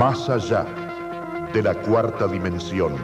más allá de la cuarta dimensión.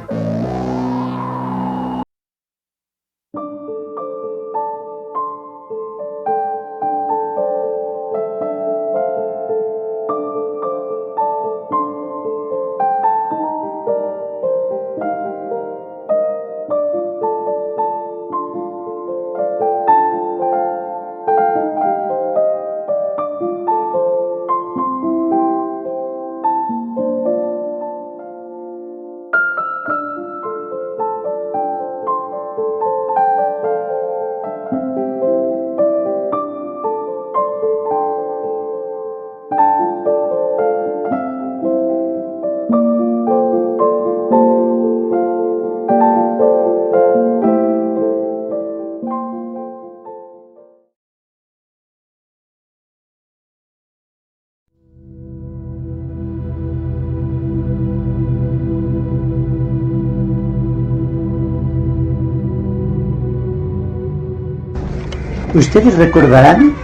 Ustedes recordarán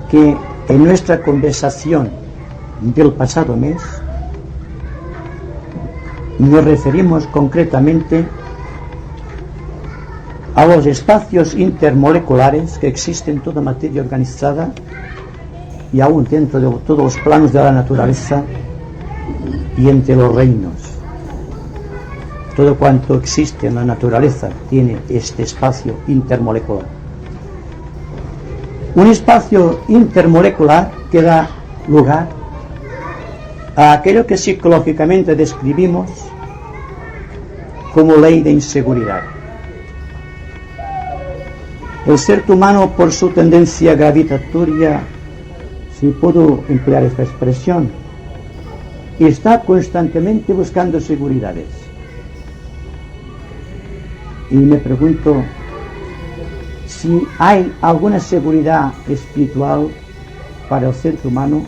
que en nuestra conversación del pasado mes nos referimos concretamente a los espacios intermoleculares que existen en toda materia organizada y aún dentro de todos los planos de la naturaleza y entre los reinos. Todo cuanto existe en la naturaleza tiene este espacio intermolecular. Un espacio intermolecular que da lugar a aquello que psicológicamente describimos como ley de inseguridad. El ser humano, por su tendencia gravitatoria, si puedo emplear esta expresión, está constantemente buscando seguridades. Y me pregunto si hay alguna seguridad espiritual para el ser humano,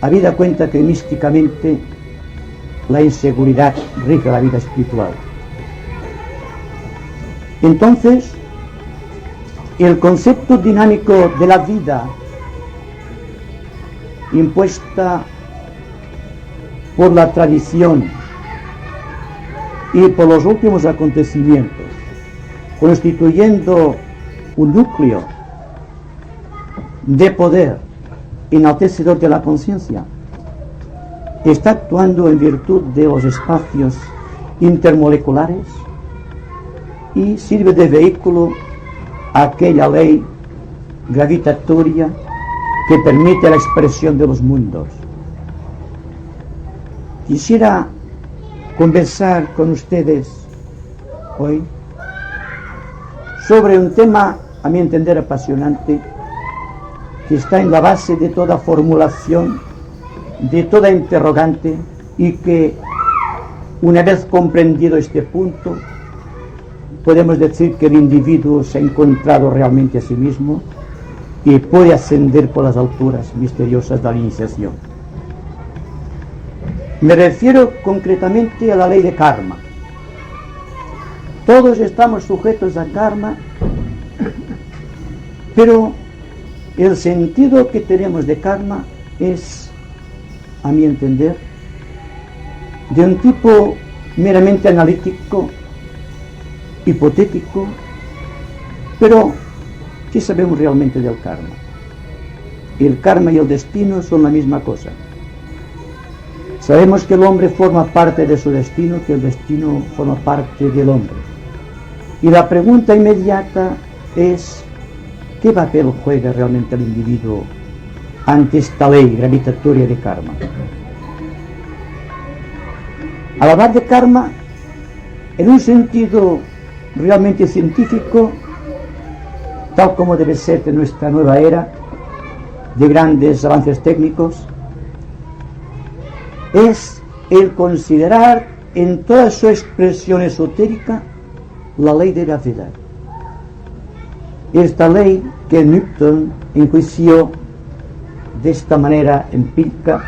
habida cuenta que místicamente la inseguridad rige la vida espiritual. Entonces, el concepto dinámico de la vida impuesta por la tradición y por los últimos acontecimientos, constituyendo un núcleo de poder enaltecedor de la conciencia, está actuando en virtud de los espacios intermoleculares y sirve de vehículo a aquella ley gravitatoria que permite la expresión de los mundos. Quisiera conversar con ustedes hoy sobre un tema, a mi entender, apasionante, que está en la base de toda formulación, de toda interrogante, y que, una vez comprendido este punto, podemos decir que el individuo se ha encontrado realmente a sí mismo y puede ascender por las alturas misteriosas de la iniciación. Me refiero concretamente a la ley de karma. Todos estamos sujetos a karma, pero el sentido que tenemos de karma es, a mi entender, de un tipo meramente analítico, hipotético, pero ¿qué sabemos realmente del karma? El karma y el destino son la misma cosa. Sabemos que el hombre forma parte de su destino, que el destino forma parte del hombre. Y la pregunta inmediata es, ¿qué papel juega realmente el individuo ante esta ley gravitatoria de karma? Al hablar de karma, en un sentido realmente científico, tal como debe ser de nuestra nueva era, de grandes avances técnicos, es el considerar en toda su expresión esotérica la ley de gravedad. Esta ley que Newton enjuició de esta manera empírica,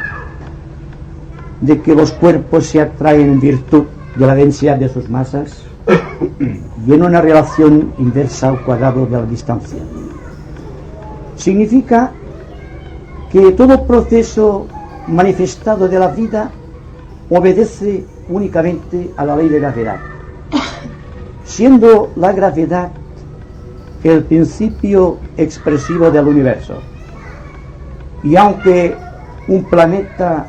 de que los cuerpos se atraen en virtud de la densidad de sus masas y en una relación inversa al cuadrado de la distancia. Significa que todo proceso manifestado de la vida obedece únicamente a la ley de gravedad, siendo la gravedad el principio expresivo del universo. Y aunque un planeta,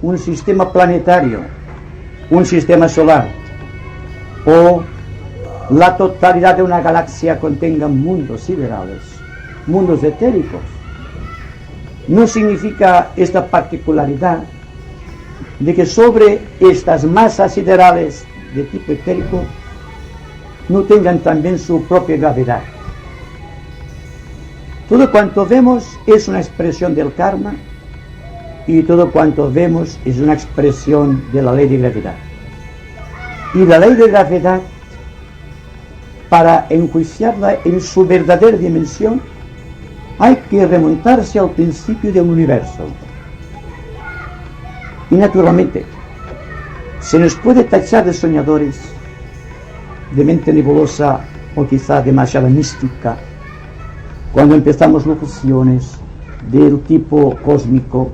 un sistema planetario, un sistema solar o la totalidad de una galaxia contenga mundos siderales, mundos etéricos, no significa esta particularidad de que sobre estas masas siderales de tipo etérico no tengan también su propia gravedad. Todo cuanto vemos es una expresión del karma y todo cuanto vemos es una expresión de la ley de gravedad. Y la ley de gravedad, para enjuiciarla en su verdadera dimensión, hay que remontarse al principio del universo. Y naturalmente, se nos puede tachar de soñadores, de mente nebulosa o quizá demasiado mística, cuando empezamos locuciones del tipo cósmico,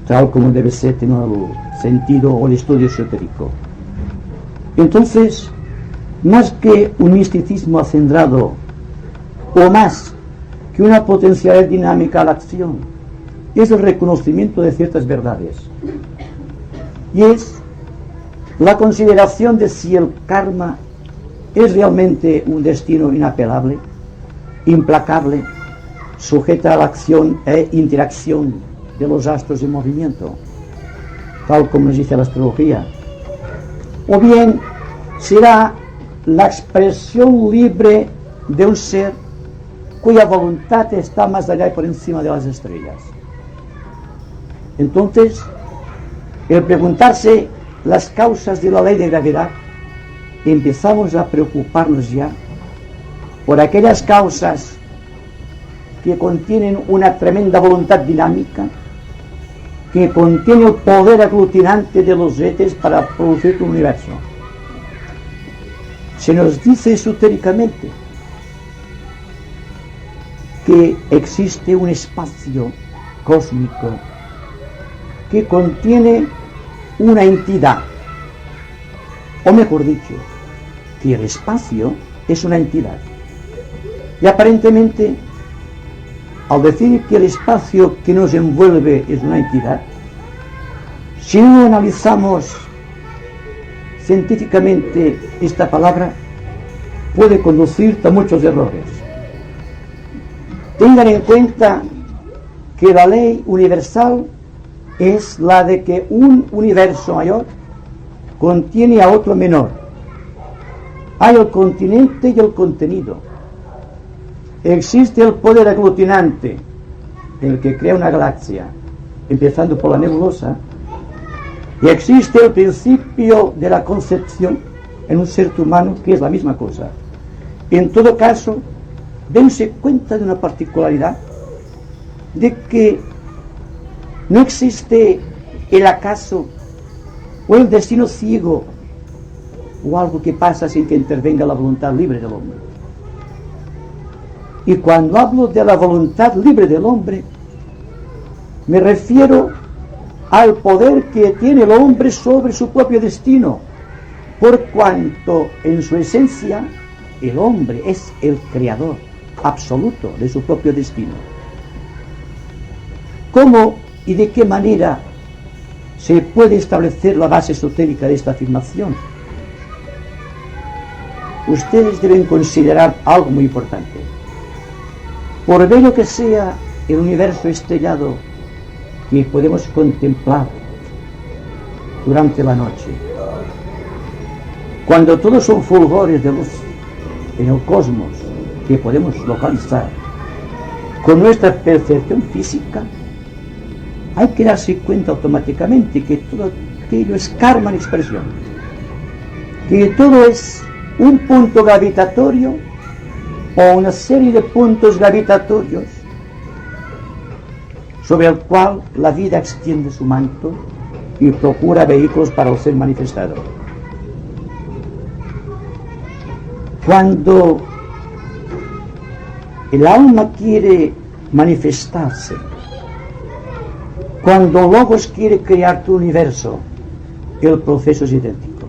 tal como debe ser tener el sentido o el estudio esotérico. Entonces, más que un misticismo acendrado, o más que una potencialidad dinámica a la acción, es el reconocimiento de ciertas verdades. Y es la consideración de si el karma es realmente un destino inapelable, implacable, sujeta a la acción e interacción de los astros en movimiento, tal como nos dice la astrología. O bien será la expresión libre de un ser cuya voluntad está más allá y por encima de las estrellas. Entonces, el preguntarse las causas de la ley de gravedad, empezamos a preocuparnos ya por aquellas causas que contienen una tremenda voluntad dinámica, que contiene el poder aglutinante de los éteres para producir un universo. Se nos dice esotéricamente que existe un espacio cósmico que contiene una entidad, o mejor dicho, que el espacio es una entidad. Y aparentemente, al decir que el espacio que nos envuelve es una entidad, si no analizamos científicamente esta palabra, puede conducirte a muchos errores. Tengan en cuenta que la ley universal es la de que un universo mayor contiene a otro menor. Hay el continente y el contenido. Existe el poder aglutinante, el que crea una galaxia, empezando por la nebulosa, y existe el principio de la concepción en un ser humano, que es la misma cosa. En todo caso, dense cuenta de una particularidad, de que no existe el acaso o el destino ciego o algo que pasa sin que intervenga la voluntad libre del hombre. Y cuando hablo de la voluntad libre del hombre, me refiero al poder que tiene el hombre sobre su propio destino, por cuanto en su esencia el hombre es el creador absoluto de su propio destino. ¿Cómo y de qué manera se puede establecer la base esotérica de esta afirmación? Ustedes deben considerar algo muy importante. Por bello que sea el universo estrellado que podemos contemplar durante la noche, cuando todos son fulgores de luz en el cosmos que podemos localizar con nuestra percepción física, hay que darse cuenta automáticamente que todo aquello es karma en expresión, que todo es un punto gravitatorio o una serie de puntos gravitatorios sobre el cual la vida extiende su manto y procura vehículos para el ser manifestado. Cuando el alma quiere manifestarse Cuando Logos quiere crear tu universo, el proceso es idéntico.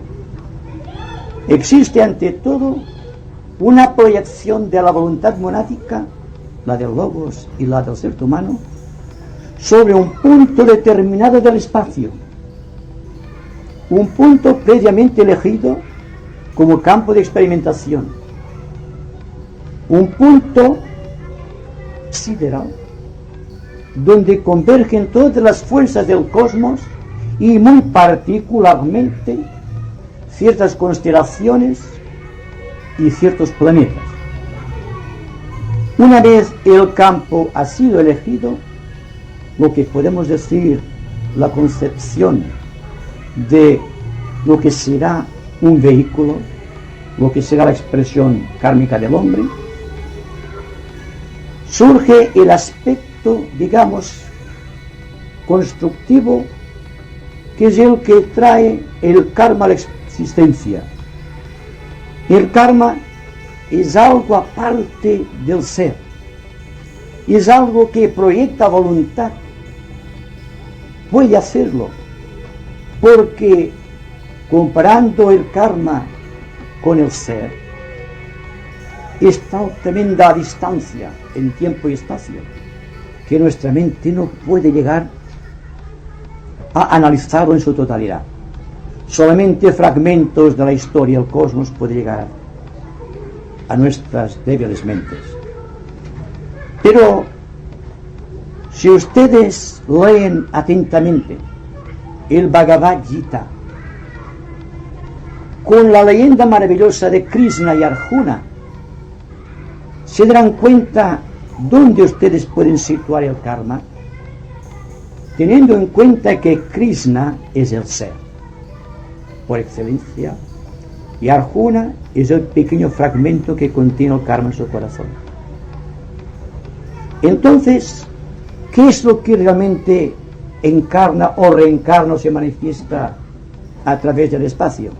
Existe ante todo una proyección de la voluntad monádica, la del Logos y la del ser humano, sobre un punto determinado del espacio, un punto previamente elegido como campo de experimentación, un punto sideral donde convergen todas las fuerzas del cosmos y muy particularmente ciertas constelaciones y ciertos planetas. Una vez el campo ha sido elegido, lo que podemos decir la concepción de lo que será un vehículo, lo que será la expresión kármica del hombre, surge el aspecto, digamos, constructivo, que es el que trae el karma a la existencia. El karma es algo aparte del ser, es algo que proyecta voluntad, puede hacerlo, porque comparando el karma con el ser, está tremenda distancia en tiempo y espacio, que nuestra mente no puede llegar a analizarlo en su totalidad. Solamente fragmentos de la historia del cosmos puede llegar a nuestras débiles mentes. Pero si ustedes leen atentamente el Bhagavad Gita con la leyenda maravillosa de Krishna y Arjuna, se darán cuenta dónde ustedes pueden situar el karma, teniendo en cuenta que Krishna es el ser por excelencia y Arjuna es el pequeño fragmento que contiene el karma en su corazón. Entonces, ¿qué es lo que realmente encarna o reencarna o se manifiesta a través del espacio?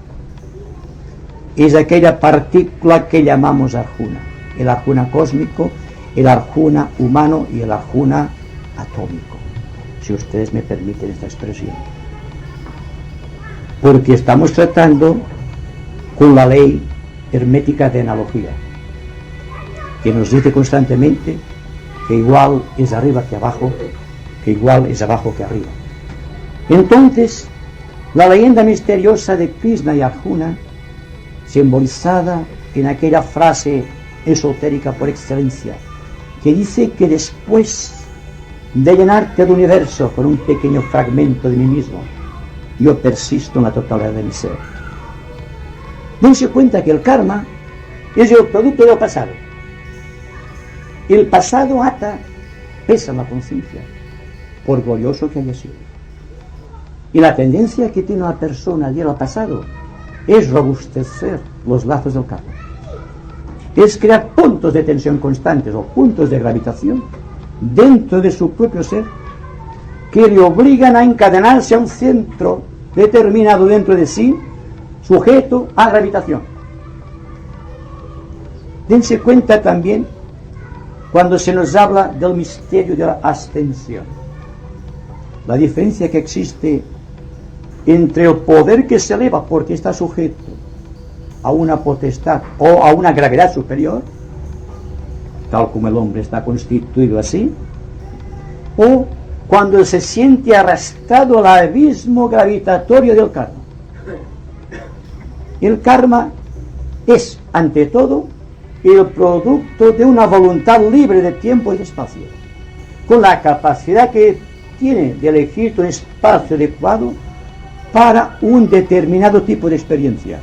Es aquella partícula que llamamos Arjuna, el Arjuna cósmico, el Arjuna humano y el Arjuna atómico, si ustedes me permiten esta expresión. Porque estamos tratando con la ley hermética de analogía, que nos dice constantemente que igual es arriba que abajo, que igual es abajo que arriba. Entonces, la leyenda misteriosa de Krishna y Arjuna, simbolizada en aquella frase esotérica por excelencia, que dice que después de llenarte el universo con un pequeño fragmento de mí mismo, yo persisto en la totalidad de mi ser. Dense cuenta que el karma es el producto del pasado. El pasado ata, pesa en la conciencia, por glorioso que haya sido. Y la tendencia que tiene la persona al pasado es robustecer los lazos del karma. Es crear puntos de tensión constantes o puntos de gravitación dentro de su propio ser que le obligan a encadenarse a un centro determinado dentro de sí, sujeto a gravitación. Dense cuenta también cuando se nos habla del misterio de la ascensión, la diferencia que existe entre el poder que se eleva porque está sujeto a una potestad o a una gravedad superior, tal como el hombre está constituido así, o cuando se siente arrastrado al abismo gravitatorio del karma. El karma es, ante todo, el producto de una voluntad libre de tiempo y de espacio, con la capacidad que tiene de elegir un espacio adecuado para un determinado tipo de experiencia.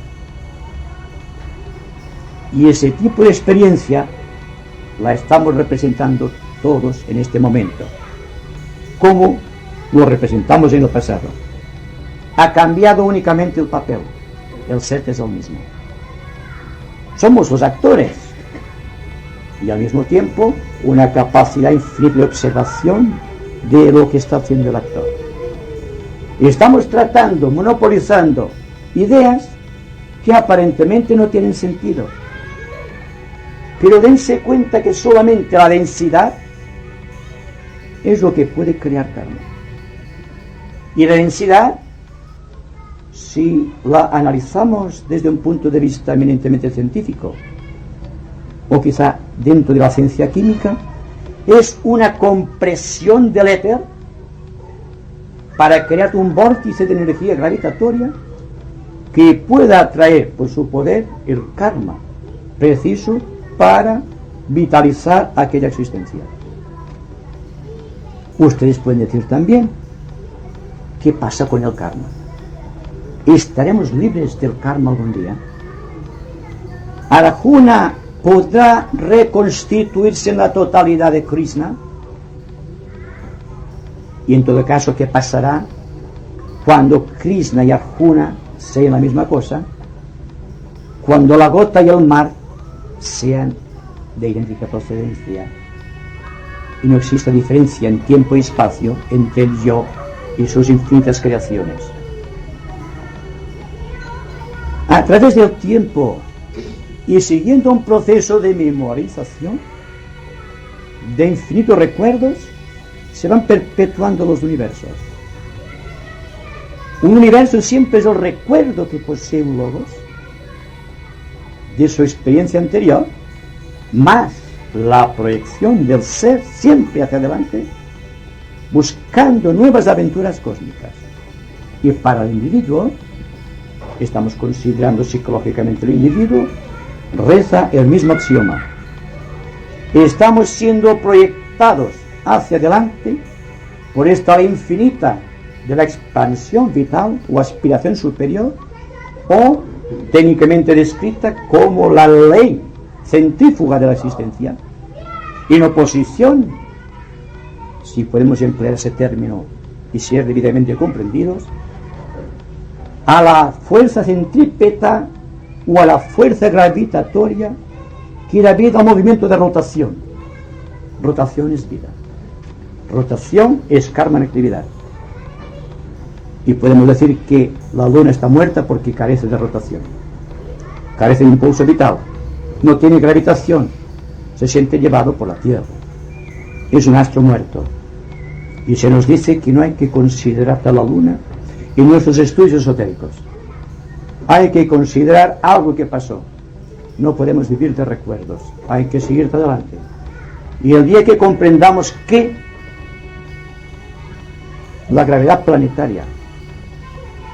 Y ese tipo de experiencia la estamos representando todos en este momento, como lo representamos en el pasado. Ha cambiado únicamente el papel, el ser es el mismo. Somos los actores y al mismo tiempo una capacidad infinita de observación de lo que está haciendo el actor. Y estamos tratando, monopolizando ideas que aparentemente no tienen sentido. Pero dense cuenta que solamente la densidad es lo que puede crear karma. Y la densidad, si la analizamos desde un punto de vista eminentemente científico, o quizá dentro de la ciencia química, es una compresión del éter para crear un vórtice de energía gravitatoria que pueda atraer por su poder el karma preciso para vitalizar aquella existencia. Ustedes pueden decir también, ¿qué pasa con el karma? ¿Estaremos libres del karma algún día? ¿Arjuna podrá reconstituirse en la totalidad de Krishna? Y en todo caso, ¿qué pasará cuando Krishna y Arjuna sean la misma cosa? Cuando la gota y el mar sean de idéntica procedencia y no exista diferencia en tiempo y espacio entre el yo y sus infinitas creaciones. A través del tiempo y siguiendo un proceso de memorización de infinitos recuerdos, se van perpetuando los universos. Un universo siempre es el recuerdo que posee un logos de su experiencia anterior, más la proyección del ser siempre hacia adelante, buscando nuevas aventuras cósmicas. Y para el individuo, estamos considerando psicológicamente el individuo, reza el mismo axioma: estamos siendo proyectados hacia adelante por esta ley infinita de la expansión vital o aspiración superior, o técnicamente descrita como la ley centrífuga de la existencia, en oposición, si podemos emplear ese término y ser debidamente comprendidos, a la fuerza centrípeta o a la fuerza gravitatoria que da vida al movimiento de rotación. Rotación es vida. Rotación es karma en actividad. Y podemos decir que la luna está muerta porque carece de rotación, carece de impulso vital, no tiene gravitación, se siente llevado por la Tierra. Es un astro muerto. Y se nos dice que no hay que considerar a la luna en nuestros estudios esotéricos. Hay que considerar algo que pasó. No podemos vivir de recuerdos, hay que seguir adelante. Y el día que comprendamos que la gravedad planetaria,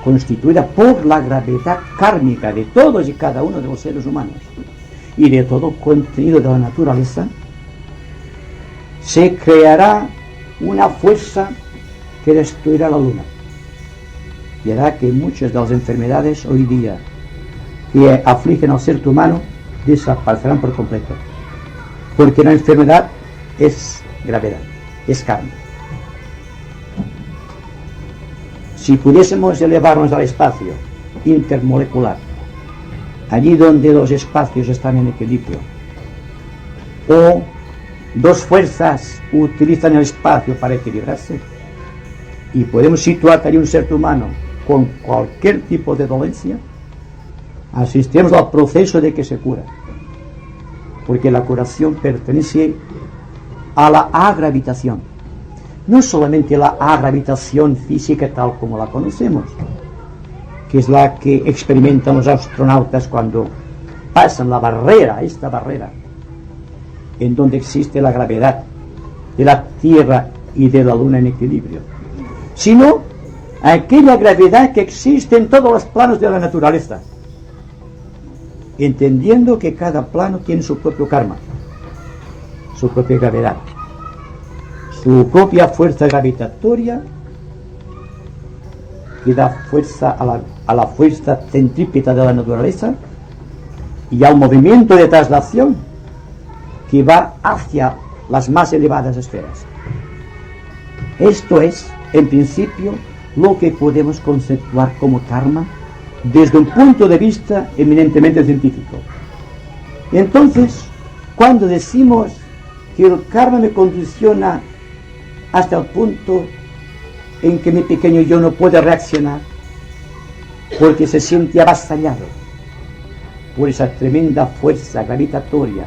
constituida por la gravedad kármica de todos y cada uno de los seres humanos y de todo contenido de la naturaleza, se creará una fuerza que destruirá la luna y hará que muchas de las enfermedades hoy día que afligen al ser humano desaparecerán por completo, porque la enfermedad es gravedad, es karma. Si pudiésemos elevarnos al espacio intermolecular, allí donde los espacios están en equilibrio, o dos fuerzas utilizan el espacio para equilibrarse, y podemos situar allí un ser humano con cualquier tipo de dolencia, asistimos al proceso de que se cura, porque la curación pertenece a la agravitación. No solamente la agravitación física tal como la conocemos, que es la que experimentan los astronautas cuando pasan la barrera, esta barrera, en donde existe la gravedad de la Tierra y de la Luna en equilibrio, sino aquella gravedad que existe en todos los planos de la naturaleza, entendiendo que cada plano tiene su propio karma, su propia gravedad, su propia fuerza gravitatoria, que da fuerza a la fuerza centrípeta de la naturaleza y al movimiento de traslación que va hacia las más elevadas esferas. Esto es, en principio, lo que podemos conceptuar como karma desde un punto de vista eminentemente científico. Entonces, cuando decimos que el karma me condiciona hasta el punto en que mi pequeño yo no puede reaccionar porque se siente avasallado por esa tremenda fuerza gravitatoria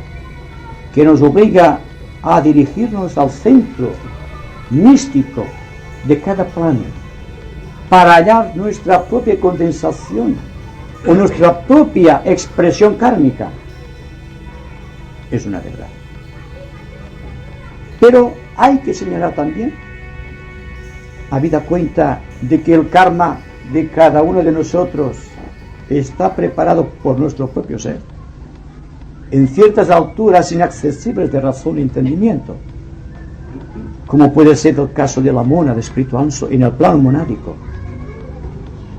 que nos obliga a dirigirnos al centro místico de cada plano para hallar nuestra propia condensación o nuestra propia expresión kármica. Es una verdad. Pero hay que señalar también, habida cuenta de que el karma de cada uno de nosotros está preparado por nuestro propio ser, en ciertas alturas inaccesibles de razón y entendimiento, como puede ser el caso de la mónada espiritual en el plano monádico.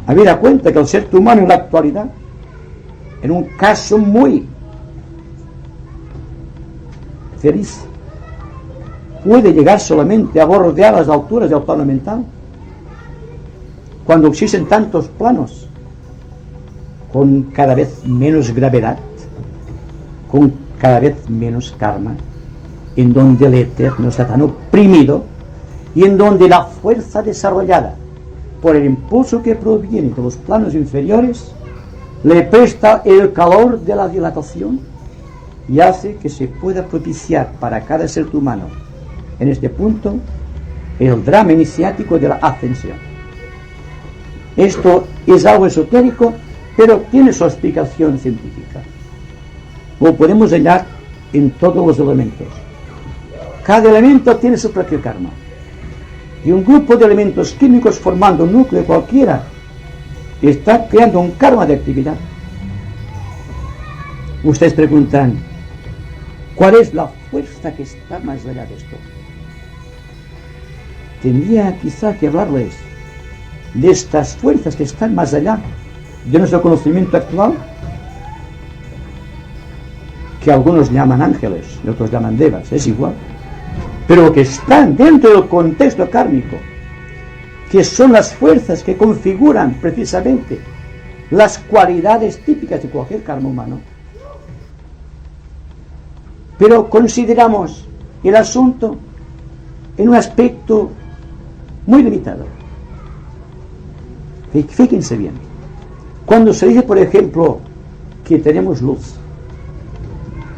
Habida cuenta que el ser humano en la actualidad, en un caso muy feliz, puede llegar solamente a bordear las alturas del plano mental, cuando existen tantos planos, con cada vez menos gravedad, con cada vez menos karma, en donde el Eterno está tan oprimido y en donde la fuerza desarrollada por el impulso que proviene de los planos inferiores le presta el calor de la dilatación y hace que se pueda propiciar para cada ser humano en este punto el drama iniciático de la ascensión. Esto es algo esotérico, pero tiene su explicación científica. Lo podemos hallar en todos los elementos. Cada elemento tiene su propio karma. Y un grupo de elementos químicos formando un núcleo cualquiera está creando un karma de actividad. Ustedes preguntan, ¿cuál es la fuerza que está más allá de esto? Tendría quizá que hablarles de estas fuerzas que están más allá de nuestro conocimiento actual, que algunos llaman ángeles y otros llaman devas, es igual, pero que están dentro del contexto kármico, que son las fuerzas que configuran precisamente las cualidades típicas de cualquier karma humano. Pero consideramos el asunto en un aspecto muy limitado. Fíjense bien, cuando se dice, por ejemplo, que tenemos luz,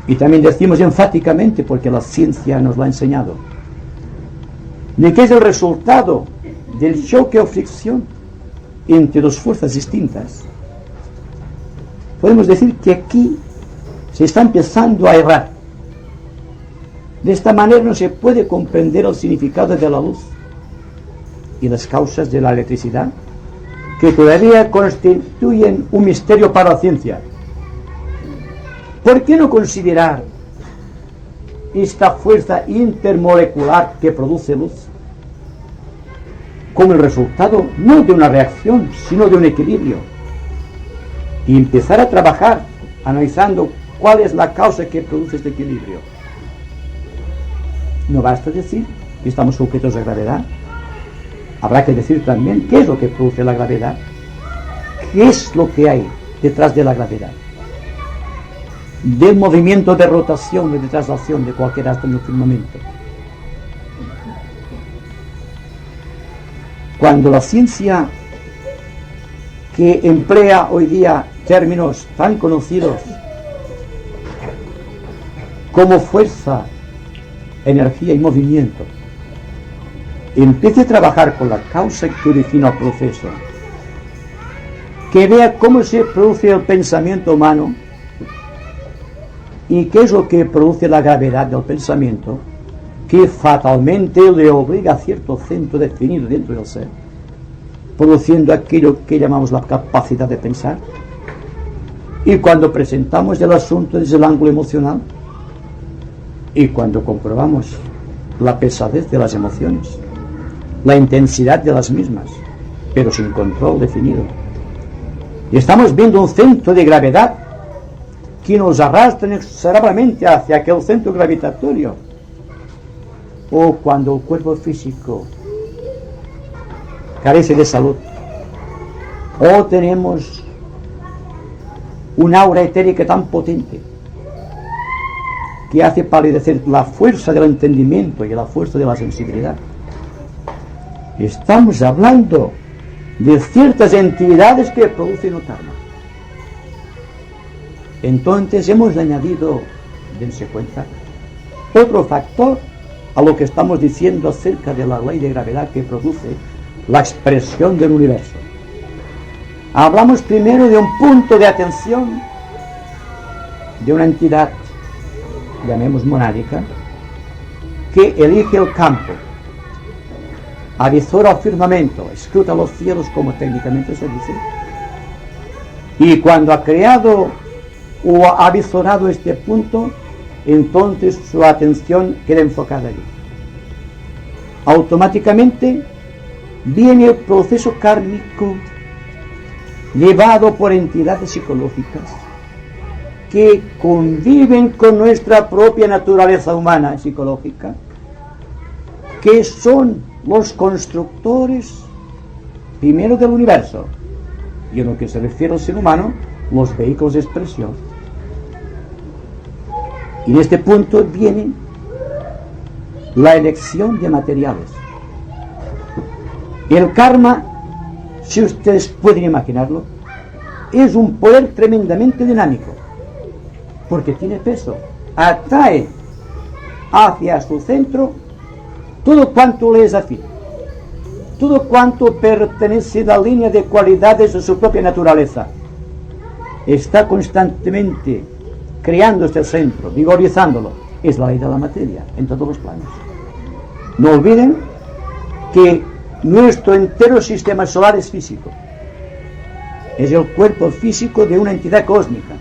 y también decimos enfáticamente, porque la ciencia nos lo ha enseñado, de que es el resultado del choque o fricción entre dos fuerzas distintas, podemos decir que aquí se está empezando a errar. De esta manera no se puede comprender el significado de la luz y las causas de la electricidad, que todavía constituyen un misterio para la ciencia. ¿Por qué no considerar esta fuerza intermolecular que produce luz como el resultado no de una reacción, sino de un equilibrio? Y empezar a trabajar analizando cuál es la causa que produce este equilibrio. No basta decir que estamos sujetos a gravedad. Habrá que decir también qué es lo que produce la gravedad, qué es lo que hay detrás de la gravedad, del movimiento de rotación y de traslación de cualquier astro en el firmamento. Cuando la ciencia, que emplea hoy día términos tan conocidos como fuerza, energía y movimiento, empiece a trabajar con la causa que origina el proceso, que vea cómo se produce el pensamiento humano y qué es lo que produce la gravedad del pensamiento, que fatalmente le obliga a cierto centro definido dentro del ser, produciendo aquello que llamamos la capacidad de pensar. Y cuando presentamos el asunto desde el ángulo emocional, y cuando comprobamos la pesadez de las emociones, la intensidad de las mismas, pero sin control definido, y estamos viendo un centro de gravedad que nos arrastra inexorablemente hacia aquel centro gravitatorio, o cuando el cuerpo físico carece de salud, o tenemos un aura etérica tan potente que hace palidecer la fuerza del entendimiento y la fuerza de la sensibilidad. Estamos hablando de ciertas entidades que producen un karma. Entonces hemos añadido, dense cuenta, otro factor a lo que estamos diciendo acerca de la ley de gravedad que produce la expresión del universo. Hablamos primero de un punto de atención de una entidad, llamemos monádica, que elige el campo, avisora al firmamento, escruta los cielos, como técnicamente se dice, y cuando ha creado o ha avisorado este punto, entonces su atención queda enfocada allí. Automáticamente viene el proceso kármico llevado por entidades psicológicas que conviven con nuestra propia naturaleza humana y psicológica, que son los constructores primero del universo, y en lo que se refiere al ser humano, los vehículos de expresión. Y en este punto viene la elección de materiales. El karma, si ustedes pueden imaginarlo, es un poder tremendamente dinámico, porque tiene peso, atrae hacia su centro todo cuanto le es afín, todo cuanto pertenece a la línea de cualidades de su propia naturaleza. Está constantemente creando este centro, vigorizándolo. Es la ley de la materia en todos los planos. No olviden que nuestro entero sistema solar es físico, es el cuerpo físico de una entidad cósmica,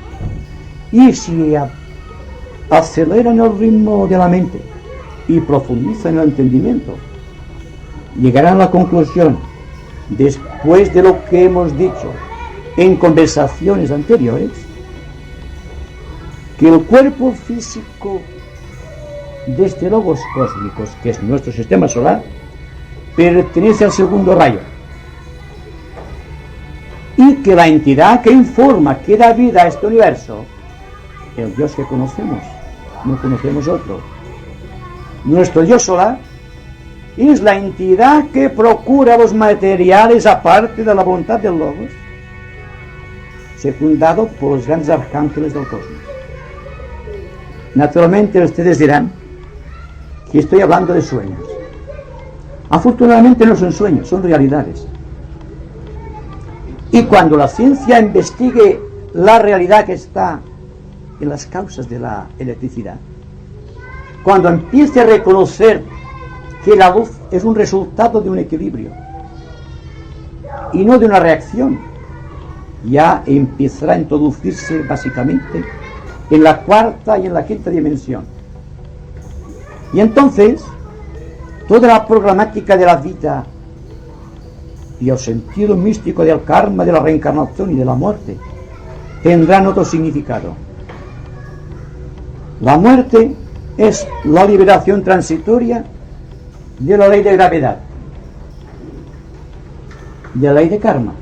y si aceleran el ritmo de la mente y profundizan el entendimiento, llegarán a la conclusión, después de lo que hemos dicho en conversaciones anteriores, que el cuerpo físico de este logos cósmicos, que es nuestro sistema solar, pertenece al segundo rayo, y que la entidad que informa, que da vida a este universo, el Dios que conocemos, no conocemos otro, nuestro Dios solar, es la entidad que procura los materiales aparte de la voluntad del logos, secundado por los grandes arcángeles del cosmos. Naturalmente ustedes dirán que estoy hablando de sueños. Afortunadamente no son sueños, son realidades. Y cuando la ciencia investigue la realidad que está en las causas de la electricidad, cuando empiece a reconocer que la luz es un resultado de un equilibrio y no de una reacción, ya empezará a introducirse básicamente en la cuarta y en la quinta dimensión. Y entonces toda la programática de la vida y el sentido místico del karma, de la reencarnación y de la muerte tendrán otro significado. La muerte es la liberación transitoria de la ley de gravedad, de la ley de karma.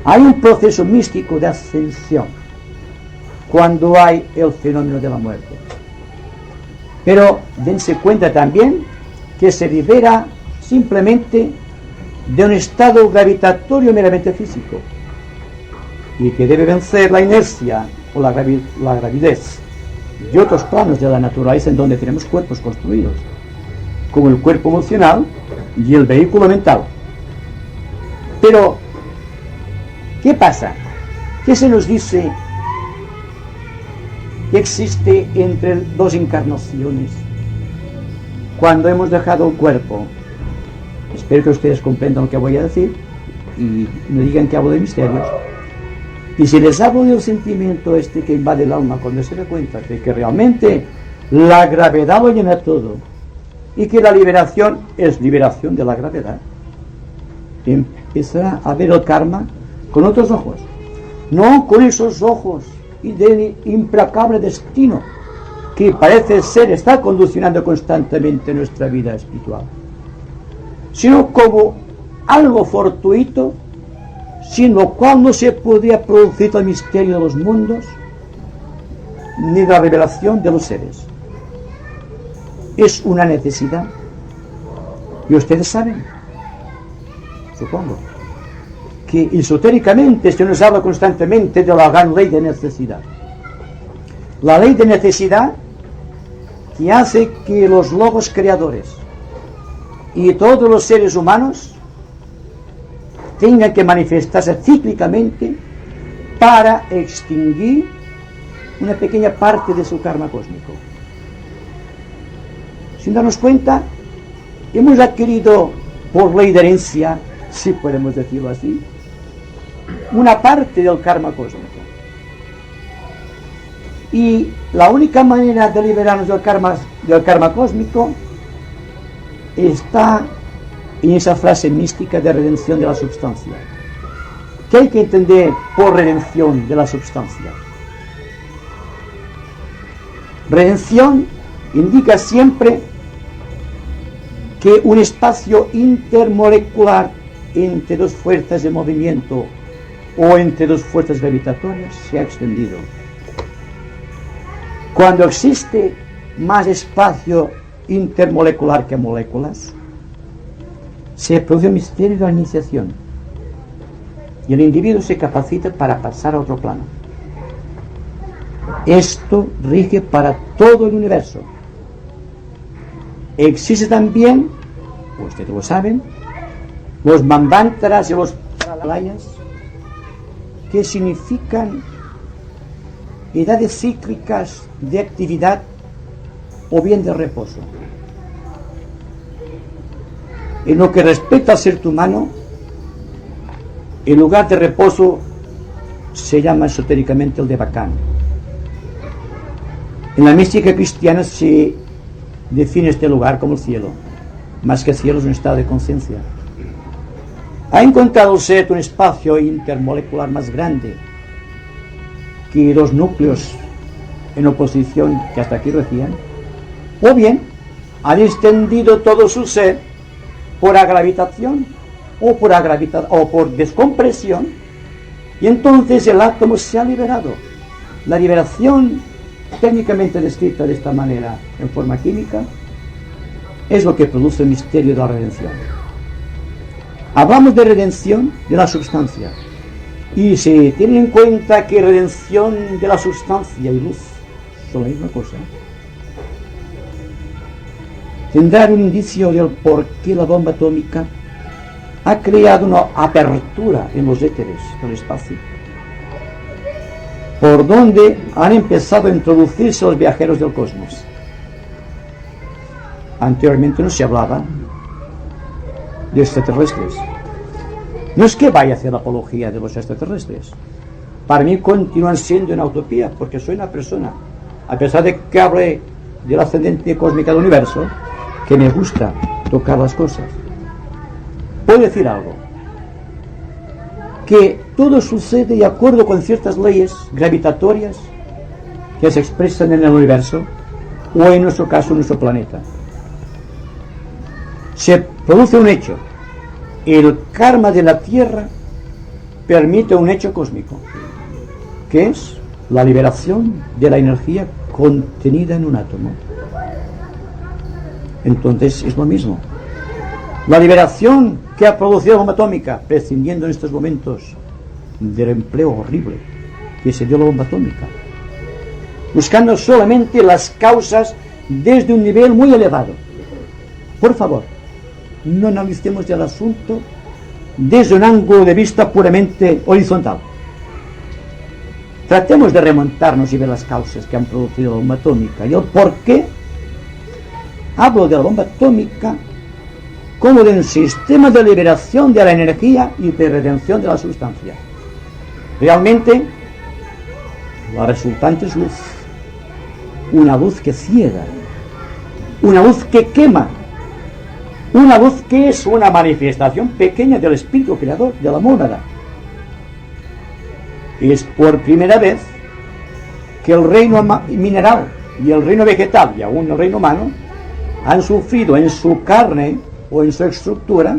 Hay un proceso místico de ascensión cuando hay el fenómeno de la muerte. Pero dense cuenta también que se libera simplemente de un estado gravitatorio meramente físico, y que debe vencer la inercia o la gravidez de otros planos de la naturaleza en donde tenemos cuerpos construidos, como el cuerpo emocional y el vehículo mental. Pero, ¿qué pasa? ¿Qué se nos dice que existe entre dos encarnaciones cuando hemos dejado el cuerpo? Espero que ustedes comprendan lo que voy a decir y no digan que hablo de misterios. Y si les hablo del sentimiento este que invade el alma cuando se da cuenta de que realmente la gravedad lo llena todo y que la liberación es liberación de la gravedad, empezará a ver el karma con otros ojos, no con esos ojos de implacable destino que parece ser está condicionando constantemente nuestra vida espiritual, sino como algo fortuito, sin lo cual no se podría producir el misterio de los mundos ni la revelación de los seres. Es una necesidad, y ustedes saben, supongo, que esotéricamente se nos habla constantemente de la gran ley de necesidad. La ley de necesidad que hace que los logos creadores y todos los seres humanos tengan que manifestarse cíclicamente para extinguir una pequeña parte de su karma cósmico. Sin darnos cuenta, hemos adquirido por ley de herencia, si podemos decirlo así, una parte del karma cósmico. Y la única manera de liberarnos del karma cósmico está en esa frase mística de redención de la substancia. ¿Qué hay que entender por redención de la substancia? Redención indica siempre que un espacio intermolecular entre dos fuerzas de movimiento o entre dos fuerzas gravitatorias se ha extendido. Cuando existe más espacio intermolecular que moléculas, se produce un misterio de la iniciación y el individuo se capacita para pasar a otro plano. Esto rige para todo el universo. Existe también, ustedes lo saben, los manvántaras y los pralayas, que significan edades cíclicas de actividad o bien de reposo. En lo que respecta al ser humano, el lugar de reposo se llama esotéricamente el de Bacán. En la mística cristiana se define este lugar como el cielo, más que el cielo es un estado de conciencia. ¿Ha encontrado usted un espacio intermolecular más grande que dos núcleos en oposición que hasta aquí regían? O bien, han extendido todo su ser por agravitación o por descompresión, y entonces el átomo se ha liberado. La liberación, técnicamente descrita de esta manera en forma química, es lo que produce el misterio de la redención. Hablamos de redención de la substancia, y se tiene en cuenta que redención de la substancia y luz son la misma cosa. Tendrá un indicio del por qué la bomba atómica ha creado una apertura en los éteres del espacio, por donde han empezado a introducirse los viajeros del cosmos. Anteriormente no se hablaba de extraterrestres. No es que vaya a hacer la apología de los extraterrestres. Para mí continúan siendo una utopía, porque soy una persona, a pesar de que hable de la ascendencia cósmica del universo, que me gusta tocar las cosas. Puedo decir algo, que todo sucede de acuerdo con ciertas leyes gravitatorias que se expresan en el universo, o en nuestro caso en nuestro planeta. Se produce un hecho. El karma de la Tierra permite un hecho cósmico, que es la liberación de la energía contenida en un átomo. Entonces es lo mismo. La liberación que ha producido la bomba atómica, prescindiendo en estos momentos del empleo horrible que se dio la bomba atómica, buscando solamente las causas desde un nivel muy elevado. Por favor, no analicemos el asunto desde un ángulo de vista puramente horizontal. Tratemos de remontarnos y ver las causas que han producido la bomba atómica y el por qué. Hablo de la bomba atómica como de un sistema de liberación de la energía y de redención de la sustancia. Realmente, la resultante es luz. Una luz que ciega, una luz que quema, una luz que es una manifestación pequeña del espíritu creador, de la mónada. Es por primera vez que el reino mineral y el reino vegetal y aún el reino humano han sufrido en su carne o en su estructura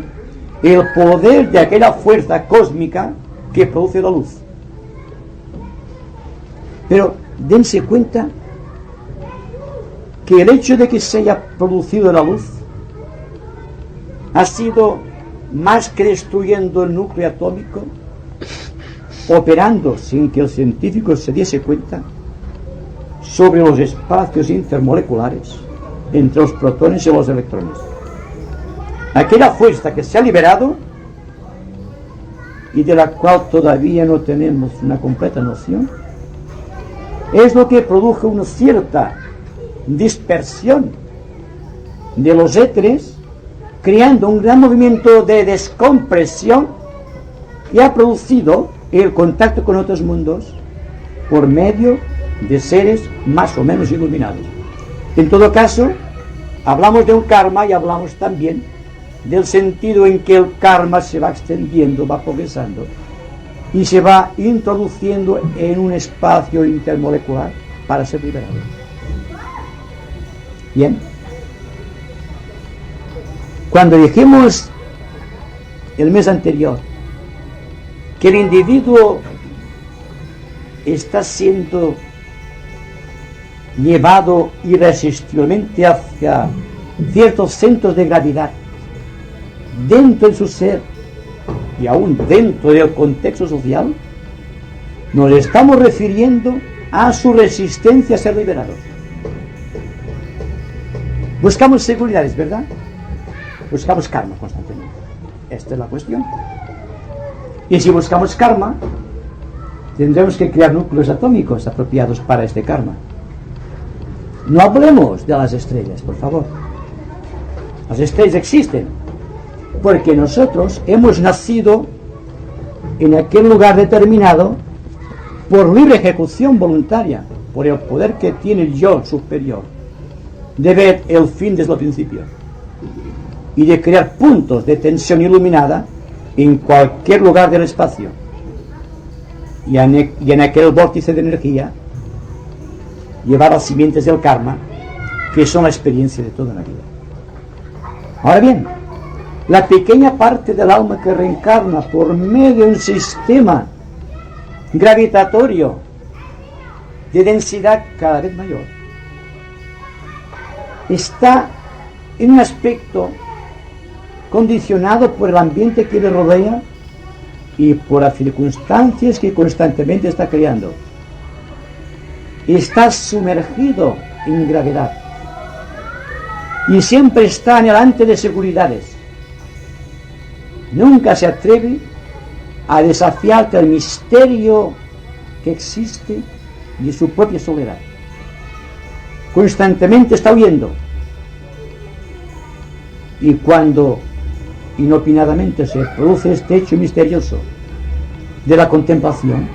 el poder de aquella fuerza cósmica que produce la luz. Pero dense cuenta que el hecho de que se haya producido la luz ha sido más que destruyendo el núcleo atómico, operando sin que el científico se diese cuenta sobre los espacios intermoleculares entre los protones y los electrones. aquella fuerza que se ha liberado y de la cual todavía no tenemos una completa noción, es lo que produjo una cierta dispersión de los éteres, creando un gran movimiento de descompresión que ha producido el contacto con otros mundos por medio de seres más o menos iluminados. En todo caso, hablamos de un karma y hablamos también del sentido en que el karma se va extendiendo, va progresando y se va introduciendo en un espacio intermolecular para ser liberado. Bien. Cuando dijimos el mes anterior que el individuo está siendo llevado irresistiblemente hacia ciertos centros de gravedad dentro de su ser y aún dentro del contexto social, nos estamos refiriendo a su resistencia a ser liberados. Buscamos seguridades, ¿verdad? Buscamos karma constantemente. Esta es la cuestión. Y si buscamos karma, tendremos que crear núcleos atómicos apropiados para este karma. No hablemos de las estrellas, por favor. Las estrellas existen porque nosotros hemos nacido en aquel lugar determinado por libre ejecución voluntaria, por el poder que tiene el yo superior de ver el fin desde el principio y de crear puntos de tensión iluminada en cualquier lugar del espacio y en aquel vórtice de energía llevar las simientes del karma, que son la experiencia de toda la vida. Ahora bien, la pequeña parte del alma que reencarna por medio de un sistema gravitatorio de densidad cada vez mayor está en un aspecto condicionado por el ambiente que le rodea y por las circunstancias que constantemente está creando. Está sumergido en gravedad y siempre está anhelante de seguridades. Nunca se atreve a desafiar el misterio que existe de su propia soledad. Constantemente está huyendo. Y cuando inopinadamente se produce este hecho misterioso de la contemplación,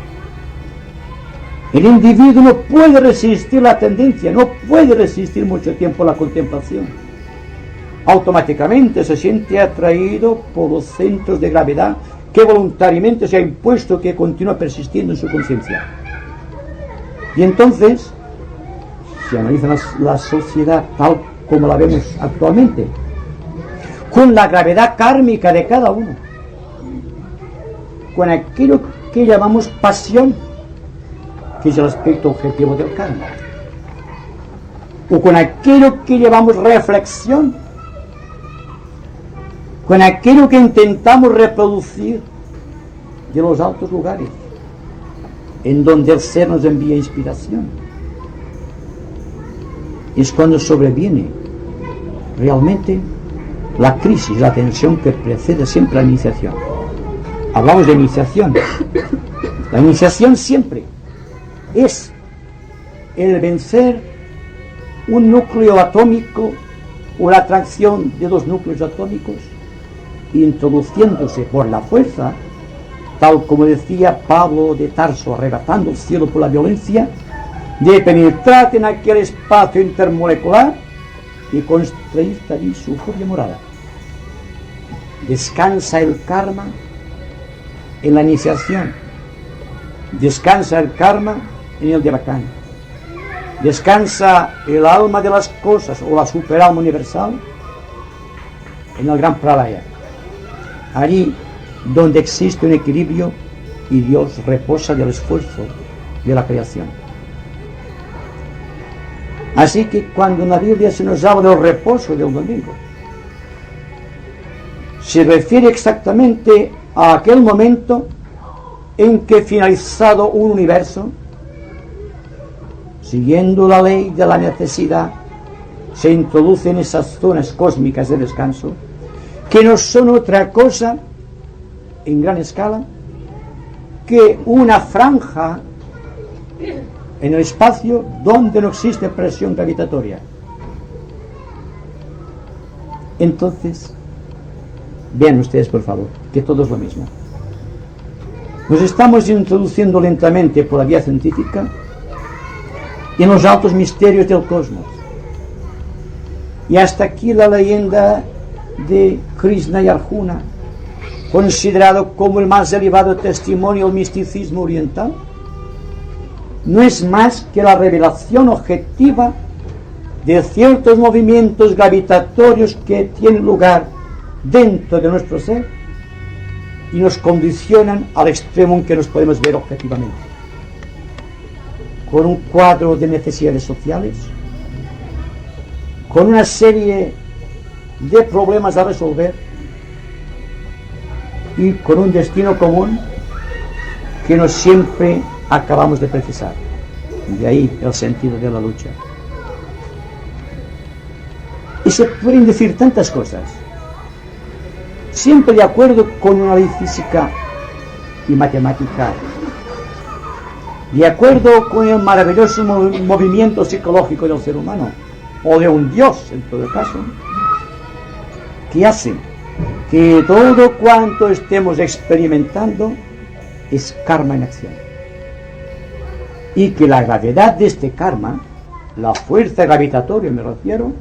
el individuo no puede resistir la tendencia, no puede resistir mucho tiempo la contemplación. Automáticamente se siente atraído por los centros de gravedad que voluntariamente se ha impuesto, que continúa persistiendo en su conciencia. Y entonces, si analizan la sociedad tal como la vemos actualmente, con la gravedad kármica de cada uno, con aquello que llamamos pasión, que es el aspecto objetivo del karma, o con aquello que llamamos reflexión, con aquello que intentamos reproducir de los altos lugares, en donde el ser nos envía inspiración, es cuando sobreviene realmente la crisis, la tensión que precede siempre a la iniciación. Hablamos de iniciación. La iniciación siempre es el vencer un núcleo atómico o la atracción de dos núcleos atómicos, introduciéndose por la fuerza, tal como decía Pablo de Tarso, arrebatando el cielo por la violencia, de penetrar en aquel espacio intermolecular y construir allí su propia morada. Descansa el karma en la iniciación, descansa el karma en el devacana, descansa el alma de las cosas o la superalma universal en el gran pralaya, allí donde existe un equilibrio y Dios reposa del esfuerzo de la creación. Así que cuando en la Biblia se nos habla del reposo del domingo, se refiere exactamente a aquel momento en que, finalizado un universo, siguiendo la ley de la necesidad, se introducen esas zonas cósmicas de descanso, que no son otra cosa, en gran escala, que una franja en el espacio donde no existe presión gravitatoria. Entonces, vean ustedes, por favor, que todo es lo mismo. Nos estamos introduciendo lentamente por la vía científica en los altos misterios del cosmos. Y hasta aquí la leyenda de Krishna y Arjuna, considerado como el más elevado testimonio del misticismo oriental, no es más que la revelación objetiva de ciertos movimientos gravitatorios que tienen lugar dentro de nuestro ser y nos condicionan al extremo en que nos podemos ver objetivamente, con un cuadro de necesidades sociales, con una serie de problemas a resolver y con un destino común que no siempre acabamos de precisar. De ahí el sentido de la lucha. Y se pueden decir tantas cosas, siempre de acuerdo con una ley física y matemática, de acuerdo con el maravilloso movimiento psicológico del ser humano, o de un Dios en todo caso, que hace que todo cuanto estemos experimentando es karma en acción, y que la gravedad de este karma, la fuerza gravitatoria me refiero,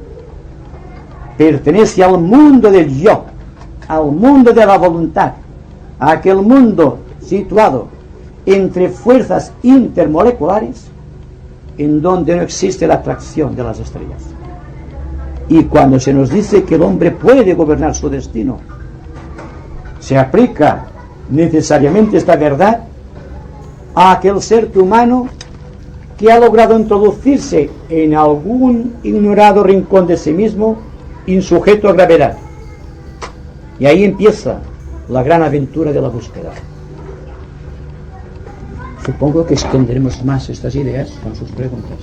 pertenece al mundo del yo, al mundo de la voluntad, a aquel mundo situado entre fuerzas intermoleculares en donde no existe la atracción de las estrellas. Y cuando se nos dice que el hombre puede gobernar su destino, se aplica necesariamente esta verdad a aquel ser humano que ha logrado introducirse en algún ignorado rincón de sí mismo, insujeto a gravedad. Y ahí empieza la gran aventura de la búsqueda. Supongo que extenderemos más estas ideas con sus preguntas.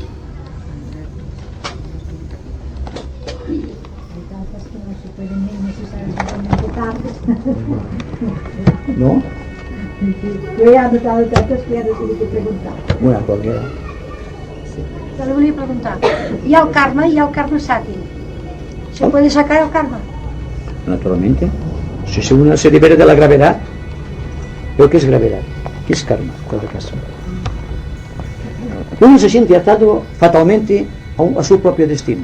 ¿No? Yo he anotado tantas que he decidido preguntar. Una cualquiera. Solo volia preguntar, hi ha el karma i hi ha el karma sati. ¿Se puede sacar el karma? Naturalmente. Si uno se libera de la gravedad, ¿pero qué es gravedad? ¿Qué es karma? En todo caso, uno se siente atado fatalmente a su propio destino.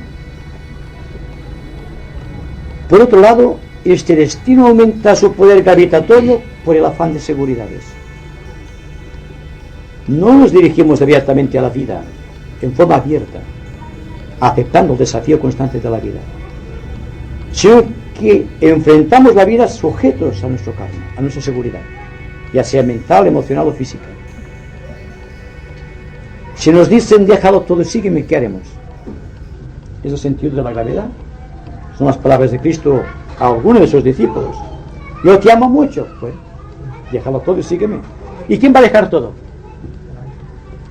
Por otro lado, este destino aumenta su poder gravitatorio por el afán de seguridades. No nos dirigimos abiertamente a la vida, en forma abierta, aceptando el desafío constante de la vida, sino que enfrentamos la vida sujetos a nuestro karma, a nuestra seguridad, ya sea mental, emocional o física. Si nos dicen déjalo todo y sígueme, ¿qué haremos? Es el sentido de la gravedad. Son las palabras de Cristo a alguno de sus discípulos. Yo te amo mucho, pues déjalo todo y sígueme. ¿Y quién va a dejar todo?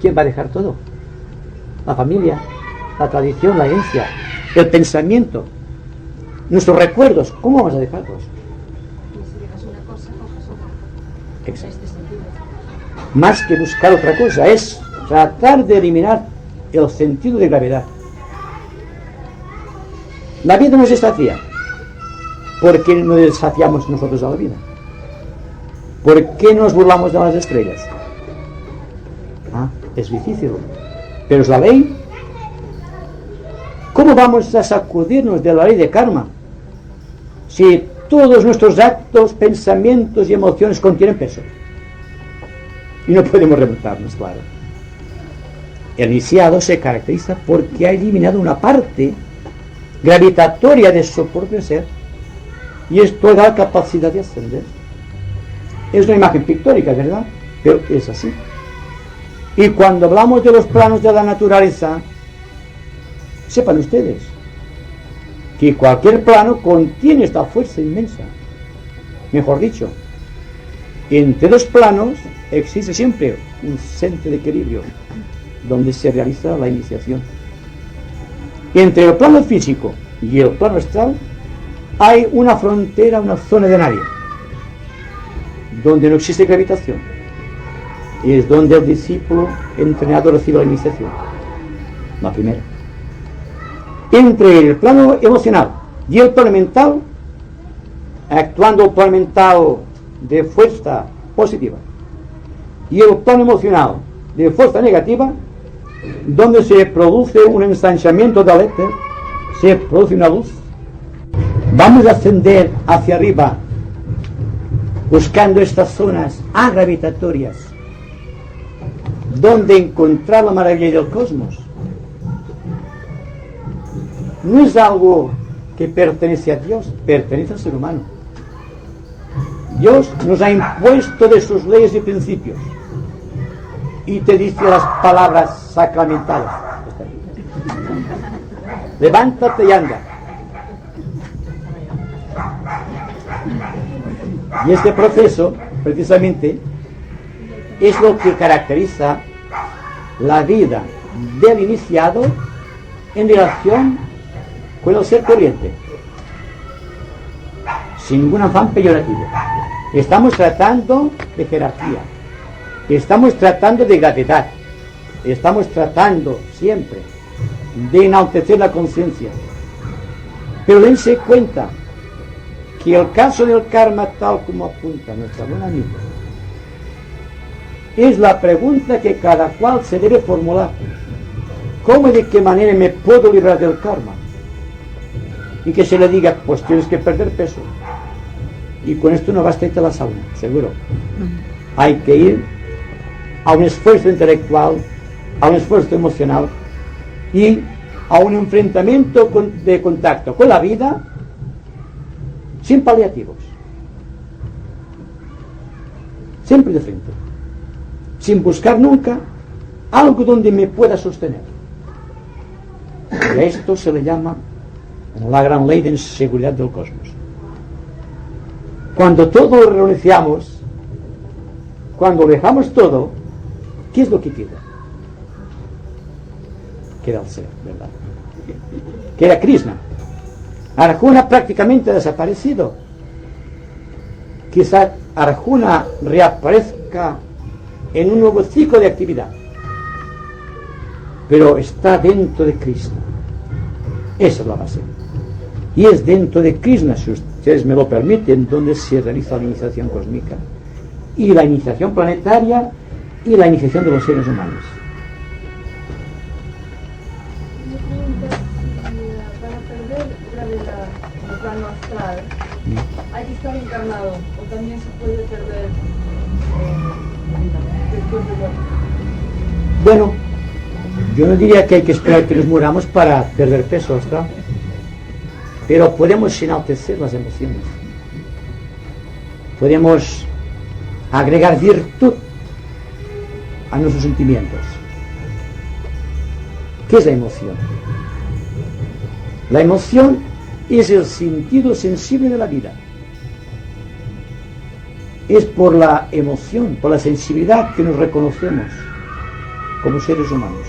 ¿Quién va a dejar todo? La familia, la tradición, la herencia, el pensamiento, nuestros recuerdos. ¿Cómo vamos a dejarlos? Exacto. Más que buscar otra cosa, es tratar de eliminar el sentido de gravedad. La vida nos desafía. ¿Por qué no desafiamos nosotros a la vida? ¿Por qué nos burlamos de las estrellas? Es difícil, pero es la ley. ¿Cómo vamos a sacudirnos de la ley de karma si todos nuestros actos, pensamientos y emociones contienen peso? Y no podemos remontarnos, claro. El iniciado se caracteriza porque ha eliminado una parte gravitatoria de su propio ser, y esto da capacidad de ascender. Es una imagen pictórica, ¿verdad? Pero es así. Y cuando hablamos de los planos de la naturaleza, sepan ustedes que cualquier plano contiene esta fuerza inmensa. Mejor dicho, entre dos planos existe siempre un centro de equilibrio donde se realiza la iniciación. Entre el plano físico y el plano astral hay una frontera, una zona de nadie, donde no existe gravitación. Y es donde el discípulo entrenado recibe la iniciación. La primera. Entre el plano emocional y el plano mental, actuando el plano mental de fuerza positiva y el plano emocional de fuerza negativa, donde se produce un ensanchamiento del éter, se produce una luz. Vamos a ascender hacia arriba buscando estas zonas agravitatorias donde encontrar la maravilla del cosmos. No es algo que pertenece a Dios, pertenece al ser humano. Dios nos ha impuesto de sus leyes y principios y te dice las palabras sacramentales: levántate y anda. Y este proceso, precisamente, es lo que caracteriza la vida del iniciado en relación con el ser corriente, sin ningún afán peyorativo. Estamos tratando de jerarquía, estamos tratando de gravedad, estamos tratando siempre de enaltecer la conciencia. Pero dense cuenta que el caso del karma, tal como apunta nuestra buena amiga, es la pregunta que cada cual se debe formular: ¿cómo y de qué manera me puedo librar del karma? Y que se le diga: pues tienes que perder peso, y con esto no basta irte a la sauna, seguro. Hay que ir a un esfuerzo intelectual, a un esfuerzo emocional y a un enfrentamiento de contacto con la vida sin paliativos, siempre de frente, sin buscar nunca algo donde me pueda sostener. Y a esto se le llama la gran ley de inseguridad del cosmos. Cuando todo lo renunciamos, cuando dejamos todo, ¿qué es lo que queda? Queda el ser, ¿verdad? Queda Krishna. Arjuna prácticamente ha desaparecido. Quizá Arjuna reaparezca en un nuevo ciclo de actividad, pero está dentro de Krishna. Esa es la base. Y es dentro de Krishna, si ustedes me lo permiten, donde se realiza la iniciación cósmica y la iniciación planetaria y la iniciación de los seres humanos. Para perder gravedad en el plano astral, hay que estar encarnado, o también se puede perder después de muerto. Bueno, yo no diría que hay que esperar que nos muramos para perder peso astral, pero podemos enaltecer las emociones, podemos agregar virtud a nuestros sentimientos. ¿Qué es la emoción? La emoción es el sentido sensible de la vida. Es por la emoción, por la sensibilidad que nos reconocemos como seres humanos.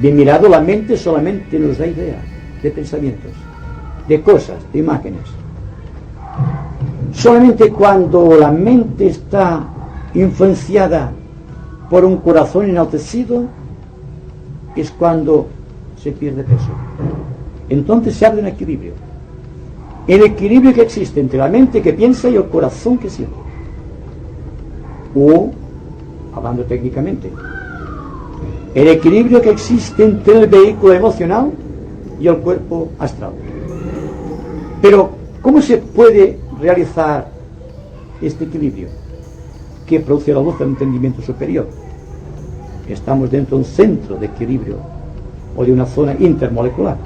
De mirado, la mente solamente nos da idea de pensamientos, de cosas, de imágenes. Solamente cuando la mente está influenciada por un corazón enaltecido es cuando se pierde peso. Entonces se abre un equilibrio. El equilibrio que existe entre la mente que piensa y el corazón que siente. O, hablando técnicamente, el equilibrio que existe entre el vehículo emocional y el cuerpo astral. Pero, ¿cómo se puede realizar este equilibrio que produce la luz del entendimiento superior? Estamos dentro de un centro de equilibrio o de una zona intermolecular.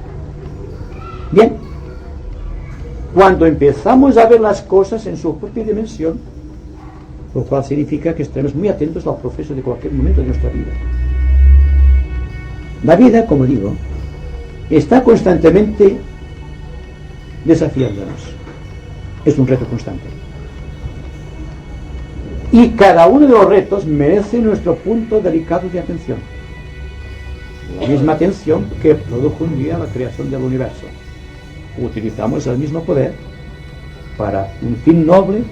Bien, cuando empezamos a ver las cosas en su propia dimensión, lo cual significa que estaremos muy atentos al proceso de cualquier momento de nuestra vida. La vida, como digo, está constantemente desafiándonos. Es un reto constante. Y cada uno de los retos merece nuestro punto delicado de atención. La misma atención que produjo un día la creación del universo. utilizamos el mismo poder para un fin noble,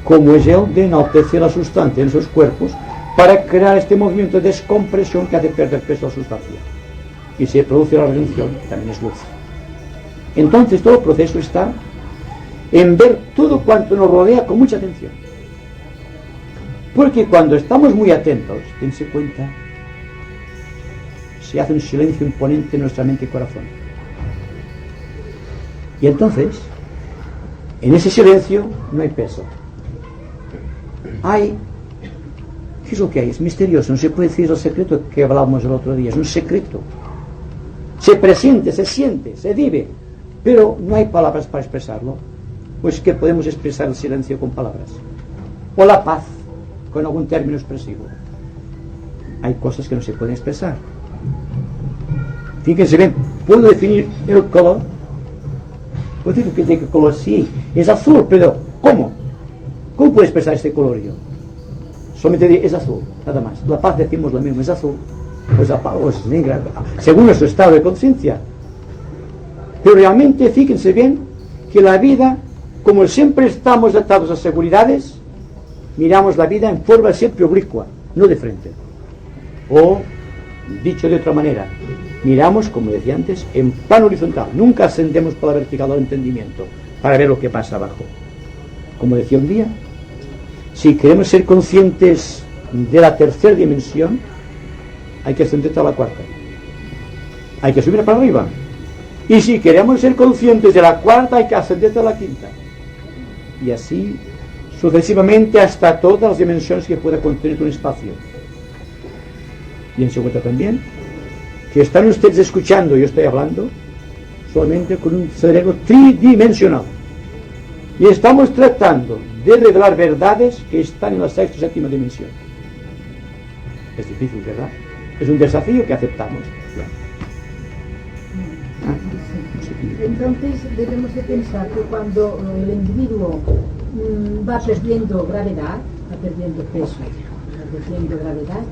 como es el de enaltecer la sustancia en sus cuerpos, para crear este movimiento de descompresión que hace perder peso a la sustancia. Y se produce la redención, que también es luz. Entonces todo el proceso está en ver todo cuanto nos rodea con mucha atención. Porque cuando estamos muy atentos, dense cuenta, se hace un silencio imponente en nuestra mente y corazón. Y entonces, en ese silencio no hay peso. ¿Qué es lo que hay? Es misterioso, no se puede decir el secreto que hablábamos el otro día, es un secreto. Se presiente, se siente, se vive, pero no hay palabras para expresarlo. Pues que podemos expresar el silencio con palabras, o la paz con algún término expresivo. Hay cosas que no se pueden expresar. Fíjense bien, puedo definir el color, puedo decir que de color sí, es azul, pero ¿cómo? ¿Cómo puedo expresar este color yo? Solamente diré, es azul, nada más. La paz decimos lo mismo, es azul, pues la paz es negra, según nuestro estado de conciencia. Pero realmente, fíjense bien, que la vida, como siempre estamos atados a seguridades, miramos la vida en forma siempre oblicua, no de frente. O, dicho de otra manera, miramos, como decía antes, en plano horizontal. Nunca ascendemos por la vertical del entendimiento para ver lo que pasa abajo. Como decía un día, si queremos ser conscientes de la tercera dimensión, hay que ascender a la cuarta. Hay que subir para arriba. Y si queremos ser conscientes de la cuarta, hay que ascender a la quinta. Y así sucesivamente hasta todas las dimensiones que pueda contener un espacio. Y en segundo también, que están ustedes escuchando, yo estoy hablando solamente con un cerebro tridimensional. Y estamos tratando de revelar verdades que están en la sexta y séptima dimensión. Es difícil, ¿verdad? Es un desafío que aceptamos. Entonces debemos de pensar que cuando el individuo va perdiendo gravedad, va perdiendo peso, va perdiendo gravedad,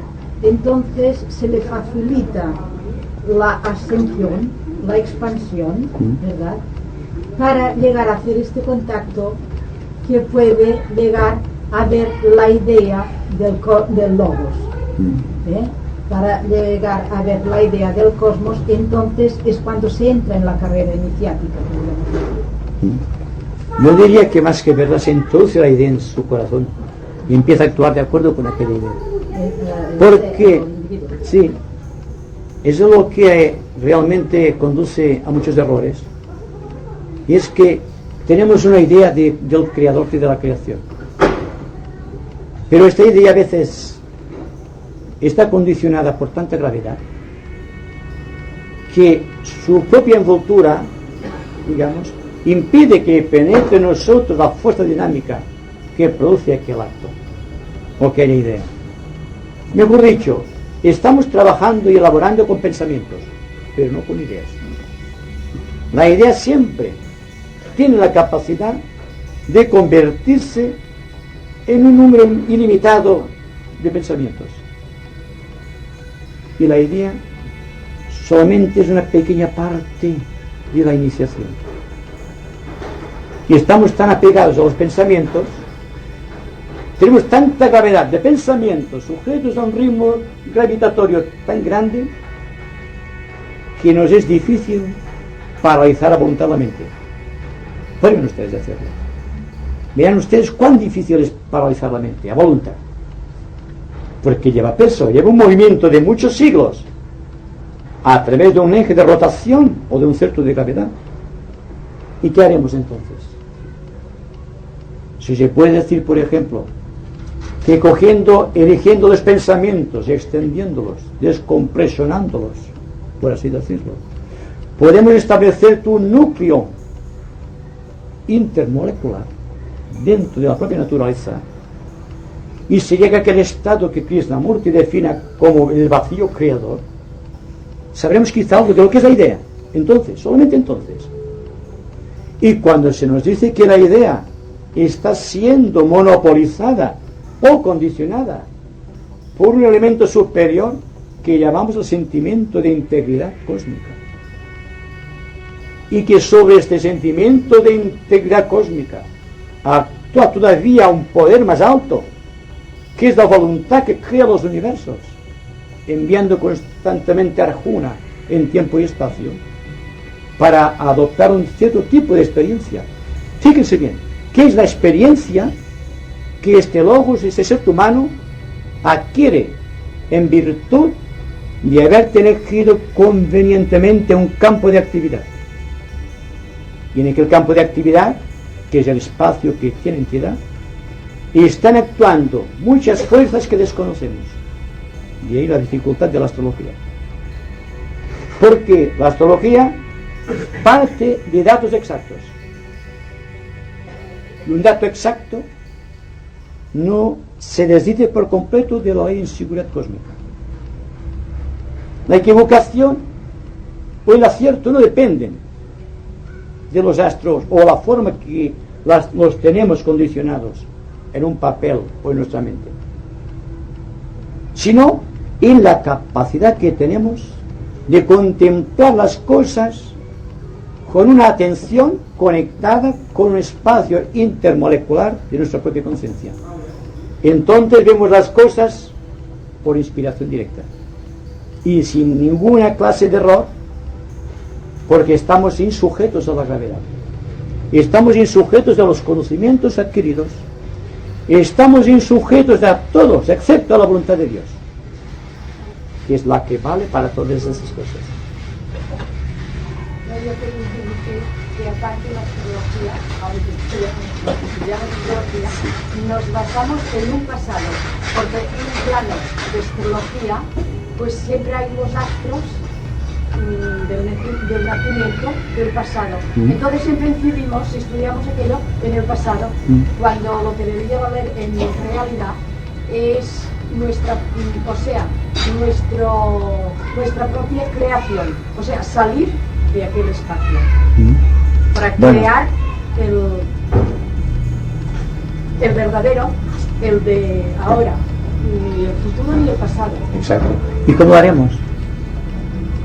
entonces se le facilita la ascensión, la expansión, ¿verdad?, para llegar a hacer este contacto que puede llegar a ver la idea del logos, para llegar a ver la idea del cosmos. Entonces es cuando se entra en la carrera iniciática. Yo diría que más que verla, se introduce la idea en su corazón y empieza a actuar de acuerdo con aquella idea. Porque, sí, eso es lo que realmente conduce a muchos errores. Y es que tenemos una idea del creador y de la creación. Pero esta idea a veces está condicionada por tanta gravedad que su propia envoltura, digamos, impide que penetre en nosotros la fuerza dinámica que produce aquel acto o aquella idea. Mejor dicho, estamos trabajando y elaborando con pensamientos, pero no con ideas. La idea siempre tiene la capacidad de convertirse en un número ilimitado de pensamientos. Y la idea solamente es una pequeña parte de la iniciación. Y estamos tan apegados a los pensamientos, tenemos tanta gravedad de pensamientos sujetos a un ritmo gravitatorio tan grande que nos es difícil paralizar a voluntad la mente. Prueben ustedes de hacerlo. Vean ustedes cuán difícil es paralizar la mente a voluntad, porque lleva peso, lleva un movimiento de muchos siglos a través de un eje de rotación o de un centro de gravedad. ¿Y qué haremos entonces? Si se puede decir, por ejemplo, que eligiendo los pensamientos y extendiéndolos, descompresionándolos, por así decirlo, podemos establecer un núcleo intermolecular dentro de la propia naturaleza, y se llega a aquel estado que Krishnamurti defina como el vacío creador, sabremos quizá algo de lo que es la idea. Entonces, solamente entonces. Y cuando se nos dice que la idea está siendo monopolizada o condicionada por un elemento superior que llamamos el sentimiento de integridad cósmica, y que sobre este sentimiento de integridad cósmica actúa todavía un poder más alto, que es la voluntad que crea los universos, enviando constantemente a Arjuna en tiempo y espacio para adoptar un cierto tipo de experiencia. Fíjense bien, ¿qué es la experiencia que este logos, este ser humano, adquiere en virtud de haber elegido convenientemente un campo de actividad? Y en aquel campo de actividad, que es el espacio que tiene entidad, están actuando muchas fuerzas que desconocemos. De ahí la dificultad de la astrología. Porque la astrología parte de datos exactos. Y un dato exacto no se desdice por completo de la inseguridad cósmica. La equivocación o el acierto no dependen de los astros o la forma que los tenemos condicionados en un papel o en nuestra mente, sino en la capacidad que tenemos de contemplar las cosas con una atención conectada con un espacio intermolecular de nuestra propia conciencia. Entonces vemos las cosas por inspiración directa y sin ninguna clase de error, porque estamos insujetos a la gravedad, estamos insujetos a los conocimientos adquiridos, estamos insujetos a todos excepto a la voluntad de Dios, que es la que vale para todas esas cosas. Yo quería decir que aparte de la astrología, aunque estudiamos astrología, nos basamos en un pasado, porque en un plano de astrología, pues siempre hay los astros del nacimiento del pasado. Entonces siempre incidimos, si estudiamos aquello, en el pasado, cuando lo que debería valer en realidad es nuestra propia creación, o sea, salir de aquel espacio para crear el verdadero, el de ahora, ni el futuro ni el pasado. Exacto. ¿Y cómo lo haremos?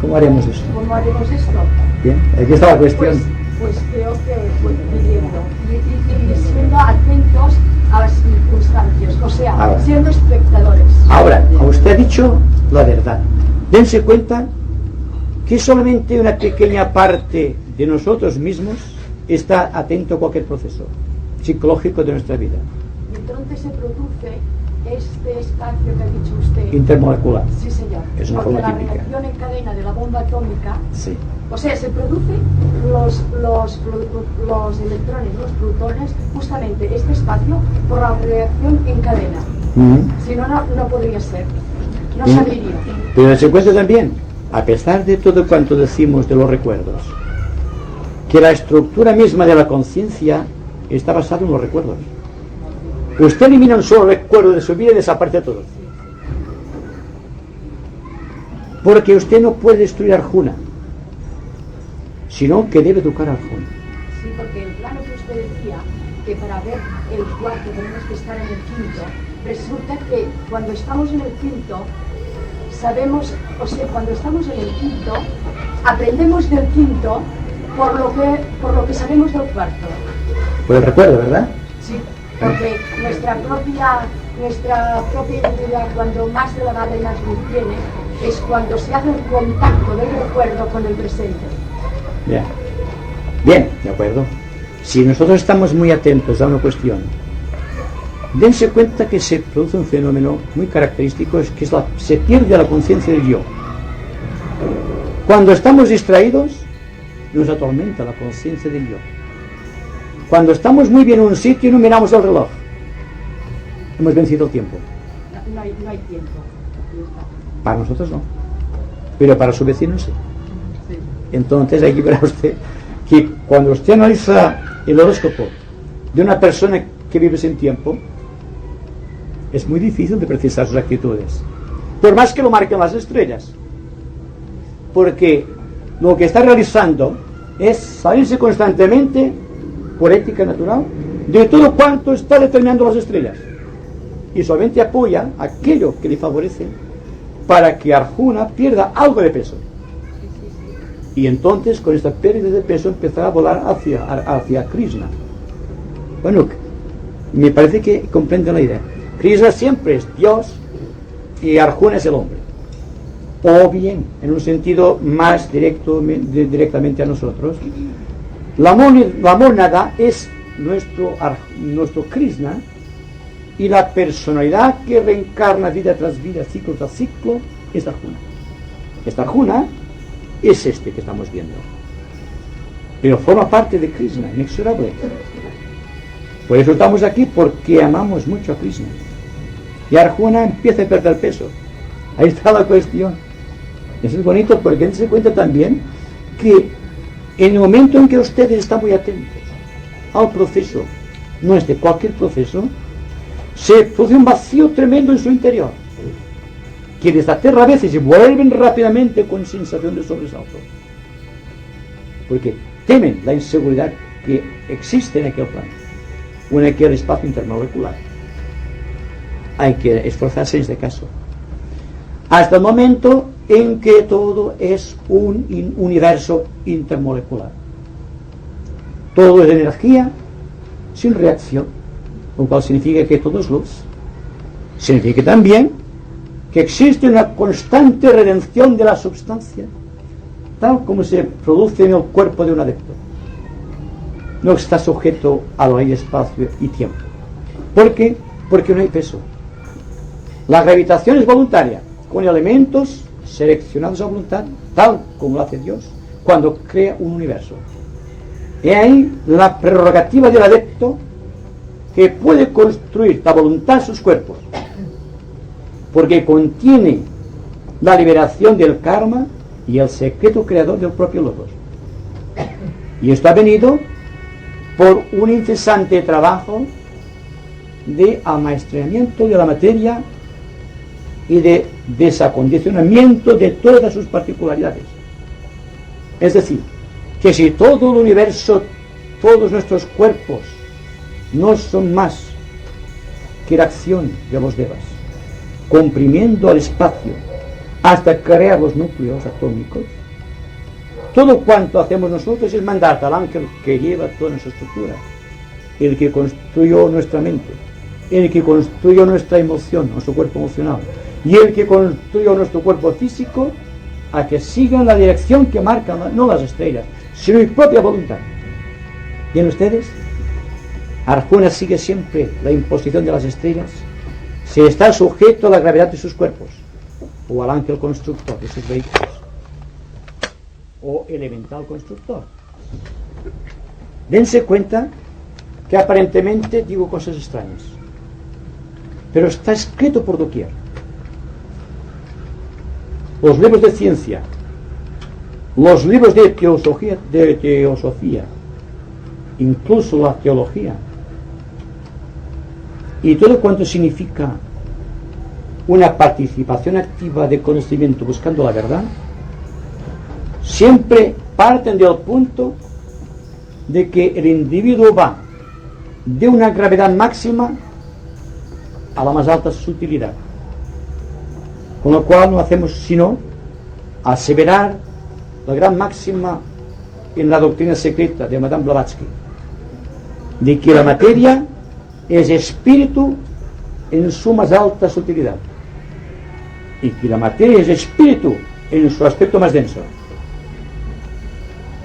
¿Cómo haremos eso? ¿Cómo haremos esto? Bien, aquí está la cuestión. Pues creo que viviendo y siendo atentos a las circunstancias, o sea, ahora, siendo espectadores. Ahora, usted ha dicho la verdad. Dense cuenta que solamente una pequeña parte de nosotros mismos está atento a cualquier proceso psicológico de nuestra vida. Entonces se produce este espacio que ha dicho usted. Intermolecular. Sí, señor. Es una porque forma la típica. reacción en cadena de la bomba atómica. Sí. O sea, se producen los electrones, los protones, justamente este espacio por la reacción en cadena. Si no, no podría ser. No saliría. Pero se cuenta también, a pesar de todo cuanto decimos de los recuerdos, que la estructura misma de la conciencia está basada en los recuerdos. Usted elimina un solo recuerdo de su vida y desaparece todo. Porque usted no puede destruir a Arjuna, sino que debe educar a Arjuna. Sí, porque el plano que usted decía, que para ver el cuarto tenemos que estar en el quinto, resulta que cuando estamos en el quinto, sabemos, o sea, cuando estamos en el quinto, aprendemos del quinto por lo que sabemos del cuarto. Por el recuerdo, ¿verdad? Sí, porque nuestra propia identidad, cuando más elevada y más luz tiene, es cuando se hace el contacto del recuerdo con el presente. Bien. Bien, de acuerdo. Si nosotros estamos muy atentos a una cuestión, dense cuenta que se produce un fenómeno muy característico, es que se pierde la conciencia del yo. Cuando estamos distraídos, nos atormenta la conciencia del yo. Cuando estamos muy bien en un sitio, no miramos el reloj. Hemos vencido el tiempo. No hay tiempo. Para nosotros no, pero para su vecino sí. Entonces hay que ver a usted que cuando usted analiza el horóscopo de una persona que vive sin tiempo, es muy difícil de precisar sus actitudes, por más que lo marquen las estrellas, porque lo que está realizando es salirse constantemente, por ética natural, de todo cuanto está determinando las estrellas, y solamente apoya aquello que le favorece para que Arjuna pierda algo de peso. Y entonces, con esta pérdida de peso, empezará a volar hacia Krishna. Bueno, me parece que comprende la idea. Krishna siempre es Dios y Arjuna es el hombre. O bien, en un sentido más directamente a nosotros, la mónada es nuestro Krishna, y la personalidad que reencarna vida tras vida, ciclo tras ciclo, es Arjuna. Esta Arjuna es este que estamos viendo, pero forma parte de Krishna, inexorable. Por eso estamos aquí, porque amamos mucho a Krishna. Y Arjuna empieza a perder peso. Ahí está la cuestión. Eso es bonito, porque se cuenta también que en el momento en que ustedes están muy atentos al proceso, no es de cualquier proceso, se produce un vacío tremendo en su interior, que desaterra a veces y vuelven rápidamente con sensación de sobresalto, porque temen la inseguridad que existe en aquel plano o en aquel espacio intermolecular. Hay que esforzarse en este caso, hasta el momento en que todo es un universo intermolecular. Todo es energía sin reacción, lo cual significa que todo es luz. Significa también que existe una constante redención de la substancia, tal como se produce en el cuerpo de un adepto. No está sujeto a la ley de espacio y tiempo. ¿Por qué? Porque no hay peso. La gravitación es voluntaria, con elementos seleccionados a voluntad, tal como lo hace Dios cuando crea un universo. Y ahí la prerrogativa del adepto, que puede construir a voluntad sus cuerpos, porque contiene la liberación del karma y el secreto creador del propio Logos. Y esto ha venido por un incesante trabajo de amaestramiento de la materia y de desacondicionamiento de todas sus particularidades. Es decir, que si todo el universo, todos nuestros cuerpos, no son más que la acción de los devas, comprimiendo al espacio hasta crear los núcleos atómicos, todo cuanto hacemos nosotros es mandar al ángel que lleva toda nuestra estructura, el que construyó nuestra mente, el que construyó nuestra emoción, nuestro cuerpo emocional, y el que construyó nuestro cuerpo físico, a que sigan la dirección que marcan no las estrellas, sino mi propia voluntad. ¿Bien ustedes? Arjuna sigue siempre la imposición de las estrellas, se está sujeto a la gravedad de sus cuerpos, o al ángel constructor de sus vehículos, o elemental constructor. Dense cuenta que aparentemente digo cosas extrañas, pero está escrito por doquier. Los libros de ciencia, los libros de teosofía, incluso la teología, y todo cuanto significa una participación activa de conocimiento buscando la verdad, siempre parten del punto de que el individuo va de una gravedad máxima a la más alta sutilidad, con lo cual no hacemos sino aseverar la gran máxima en la doctrina secreta de Madame Blavatsky, de que la materia es espíritu en su más alta sutilidad, y que la materia es espíritu en su aspecto más denso.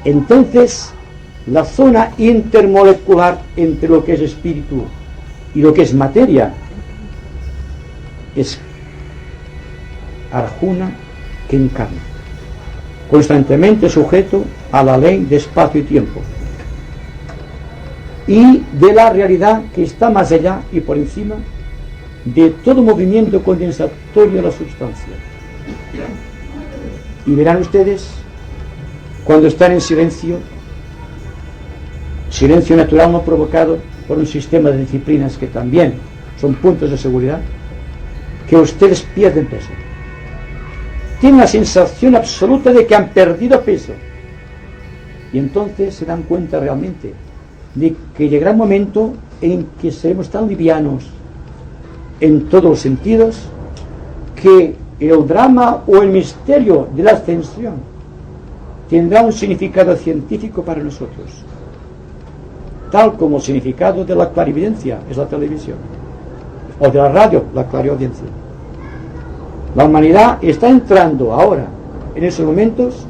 Entonces, la zona intermolecular entre lo que es espíritu y lo que es materia es Arjuna, que encarna, constantemente sujeto a la ley de espacio y tiempo, y de la realidad que está más allá y por encima de todo movimiento condensatorio de la substancia. Y verán ustedes, cuando están en silencio natural no provocado por un sistema de disciplinas que también son puntos de seguridad, que ustedes pierden peso. Tienen la sensación absoluta de que han perdido peso, y entonces se dan cuenta realmente de que llegará un momento en que seremos tan livianos en todos los sentidos que el drama o el misterio de la ascensión tendrá un significado científico para nosotros, tal como el significado de la clarividencia es la televisión, o de la radio, la clariaudiencia. La humanidad está entrando ahora, en esos momentos,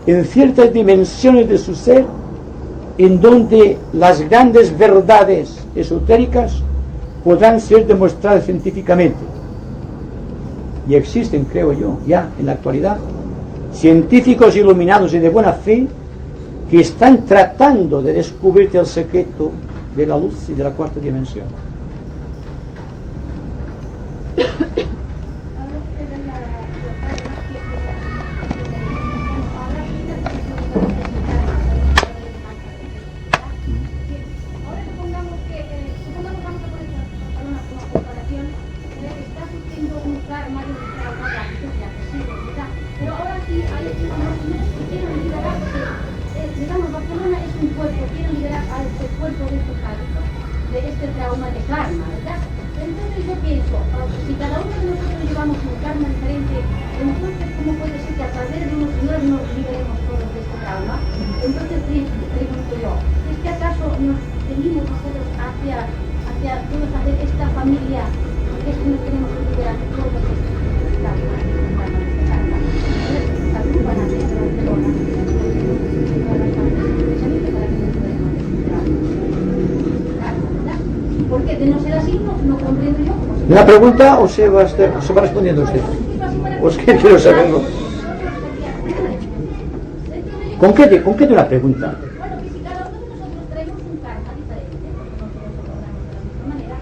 en ciertas dimensiones de su ser, en donde las grandes verdades esotéricas podrán ser demostradas científicamente. Y existen, creo yo, ya en la actualidad, científicos iluminados y de buena fe que están tratando de descubrir el secreto de la luz y de la cuarta dimensión. ¿Una pregunta o se va respondiendo usted? ¿O es que quiero saberlo? Concrete una pregunta. Bueno, que si cada uno de nosotros traemos un karma diferente, de otra manera,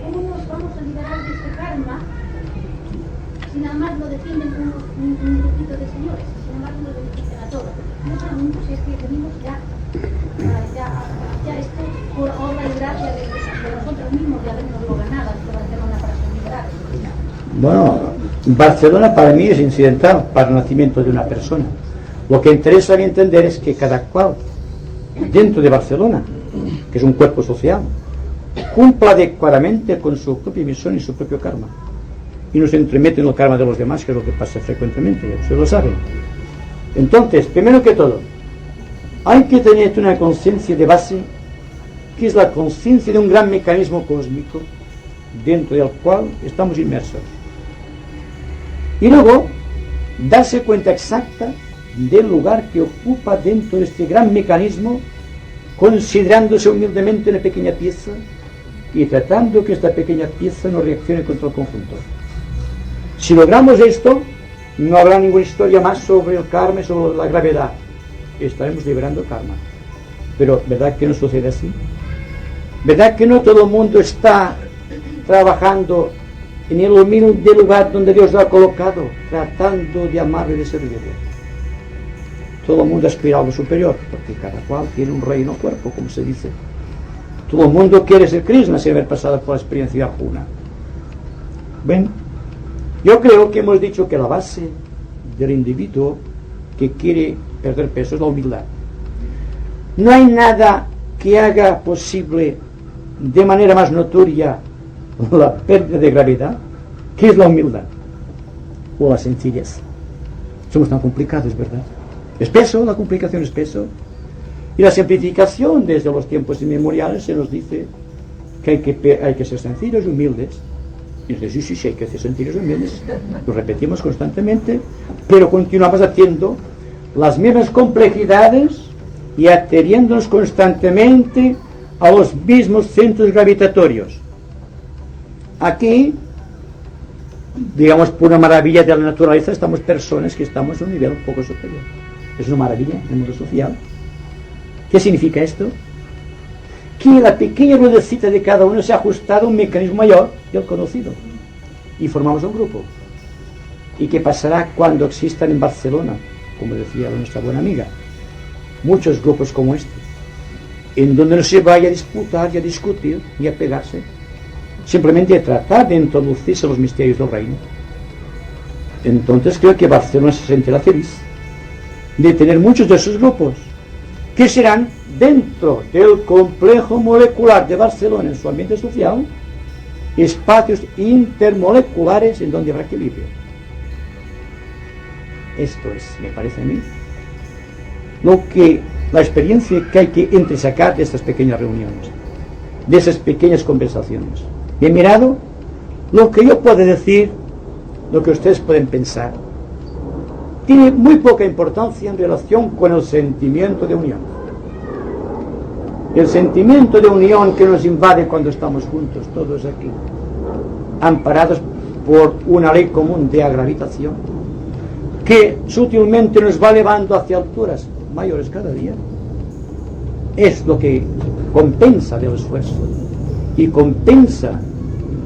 ¿cómo nos vamos a liberar de este karma si nada más lo defienden un grupito de señores, si nada más lo benefician a todos? No sabemos si es que venimos ya esto por obra y gracia de nosotros mismos de habernoslo ganado, de Barcelona para ser liberados. Bueno, Barcelona para mí es incidental para el nacimiento de una persona. Lo que interesa entender es que cada cual dentro de Barcelona, que es un cuerpo social, cumpla adecuadamente con su propia misión y su propio karma, y no se entremete en el karma de los demás, que es lo que pasa frecuentemente, ya ustedes lo saben. Entonces, primero que todo, hay que tener una conciencia de base, que es la conciencia de un gran mecanismo cósmico dentro del cual estamos inmersos. Y luego, darse cuenta exacta del lugar que ocupa dentro de este gran mecanismo, considerándose humildemente una pequeña pieza y tratando que esta pequeña pieza no reaccione contra el conjunto. Si logramos esto, no habrá ninguna historia más sobre el karma y sobre la gravedad. Estaremos liberando karma. Pero, ¿verdad que no sucede así? ¿Verdad que no todo el mundo está trabajando en el humilde lugar donde Dios lo ha colocado, tratando de amarlo y de servirle? Todo el mundo aspira a algo superior, porque cada cual tiene un reino cuerpo, como se dice. Todo el mundo quiere ser Krishna sin haber pasado por la experiencia de Arjuna. ¿Ven? Yo creo que hemos dicho que la base del individuo que quiere perder peso es la humildad. No hay nada que haga posible de manera más notoria la pérdida de gravedad, que es la humildad o la sencillez. Somos tan complicados, ¿verdad? Es peso, la complicación es peso. Y la simplificación desde los tiempos inmemoriales se nos dice que hay que ser sencillos y humildes. Y nos dice, sí, hay que ser sencillos y humildes. Lo repetimos constantemente, pero continuamos haciendo las mismas complejidades y adhiriéndonos constantemente a los mismos centros gravitatorios. Aquí, digamos, por una maravilla de la naturaleza, estamos personas que estamos a un nivel un poco superior. Es una maravilla en el mundo social. ¿Qué significa esto? Que la pequeña ruedecita de cada uno se ha ajustado a un mecanismo mayor del conocido. Y formamos un grupo. ¿Y qué pasará cuando existan en Barcelona, como decía nuestra buena amiga, muchos grupos como este, en donde no se vaya a disputar y a discutir y a pegarse, simplemente a tratar de introducirse los misterios del reino? Entonces creo que Barcelona se sentirá feliz de tener muchos de esos grupos, que serán dentro del complejo molecular de Barcelona en su ambiente social, espacios intermoleculares en donde habrá equilibrio. esto es, me parece a mí, la experiencia que hay que entresacar de estas pequeñas reuniones, de esas pequeñas conversaciones. Bien mirado, lo que yo puedo decir, lo que ustedes pueden pensar, tiene muy poca importancia en relación con el sentimiento de unión. El sentimiento de unión que nos invade cuando estamos juntos, todos aquí, amparados por una ley común de gravitación, que sutilmente nos va elevando hacia alturas mayores cada día, es lo que compensa del esfuerzo y compensa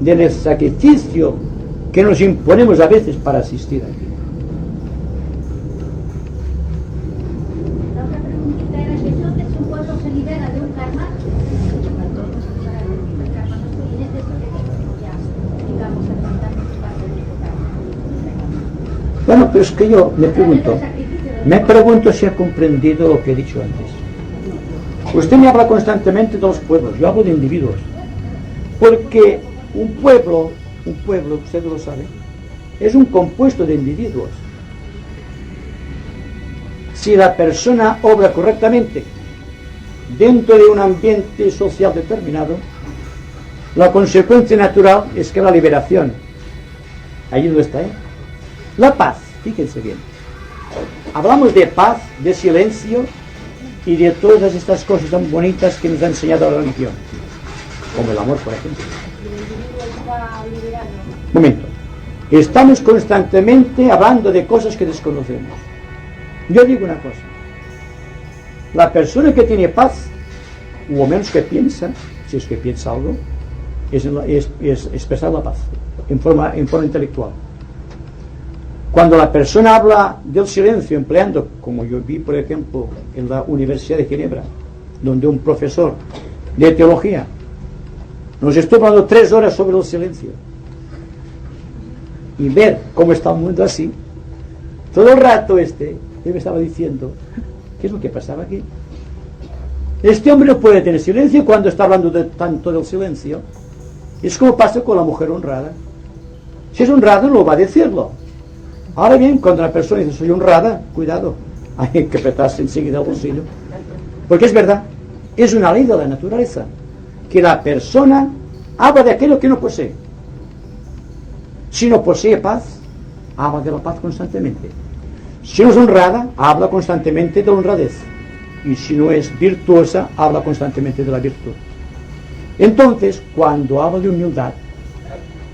del sacrificio que nos imponemos a veces para asistir aquí. La otra preguntita era que entonces un pueblo se libera de un karma. El karma no estoy en esto que ya digamos adelantarnos parte de este karma. Bueno, pero es que yo me pregunto si ha comprendido lo que he dicho antes. Usted me habla constantemente de los pueblos, yo hablo de individuos, porque un pueblo, usted lo sabe, es un compuesto de individuos. Si la persona obra correctamente dentro de un ambiente social determinado, la consecuencia natural es que la liberación, ahí no está, la paz, fíjense bien, hablamos de paz, de silencio y de todas estas cosas tan bonitas que nos ha enseñado la religión, como el amor, por ejemplo. Un momento, estamos constantemente hablando de cosas que desconocemos. Yo digo una cosa, la persona que tiene paz, o menos que piensa, si es que piensa algo, es expresar la paz en forma intelectual. Cuando la persona habla del silencio empleando, como yo vi por ejemplo en la Universidad de Ginebra, donde un profesor de teología nos estuvo hablando 3 horas sobre el silencio, y ver cómo está el mundo así, todo el rato él me estaba diciendo, ¿qué es lo que pasaba aquí? Este hombre no puede tener silencio cuando está hablando tanto del silencio. Es como pasa con la mujer honrada. Si es honrada no va a decirlo. Ahora bien, cuando la persona dice soy honrada, cuidado, hay que apretarse enseguida el bolsillo, porque es verdad, es una ley de la naturaleza, que la persona habla de aquello que no posee. Si no posee paz, habla de la paz constantemente. Si no es honrada, habla constantemente de la honradez. Y si no es virtuosa, habla constantemente de la virtud. Entonces, cuando habla de humildad,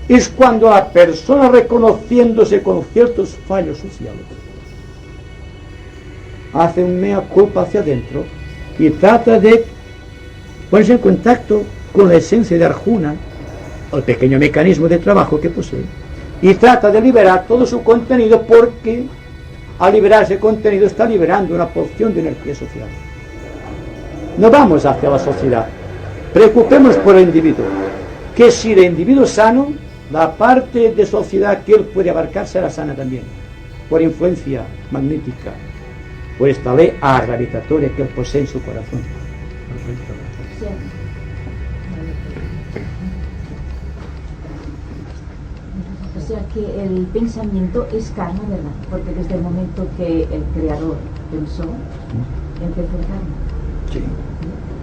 es cuando la persona, reconociéndose con ciertos fallos sociales, hace un mea culpa hacia adentro y trata de ponerse en contacto con la esencia de Arjuna, el pequeño mecanismo de trabajo que posee, y trata de liberar todo su contenido, porque al liberar ese contenido está liberando una porción de energía social. No vamos hacia la sociedad, preocupémonos por el individuo, que si el individuo es sano, la parte de sociedad que él puede abarcar será sana también, por influencia magnética, por esta ley gravitatoria que él posee en su corazón. O sea que el pensamiento es karma, ¿verdad? Porque desde el momento que el creador pensó, empezó el karma. Sí.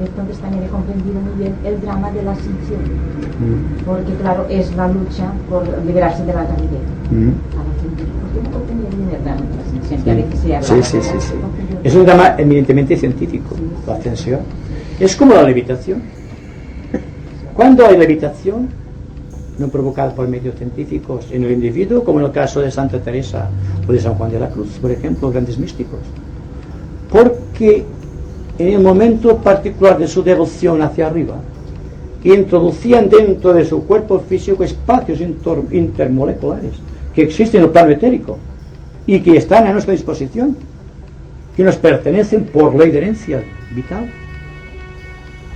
Entonces también he comprendido muy bien el drama de la ascensión, porque claro, es la lucha por liberarse de la gravedad. ¿Por qué no comprendí bien el drama de la ascensión? Que a veces se habla Sí. Es un drama eminentemente científico, la ascensión. Es como la levitación. Cuando hay levitación, no provocada por medios científicos en el individuo, como en el caso de Santa Teresa o de San Juan de la Cruz, por ejemplo, grandes místicos, porque en el momento particular de su devoción hacia arriba, introducían dentro de su cuerpo físico espacios intermoleculares que existen en el plano etérico y que están a nuestra disposición, que nos pertenecen por ley de herencia vital.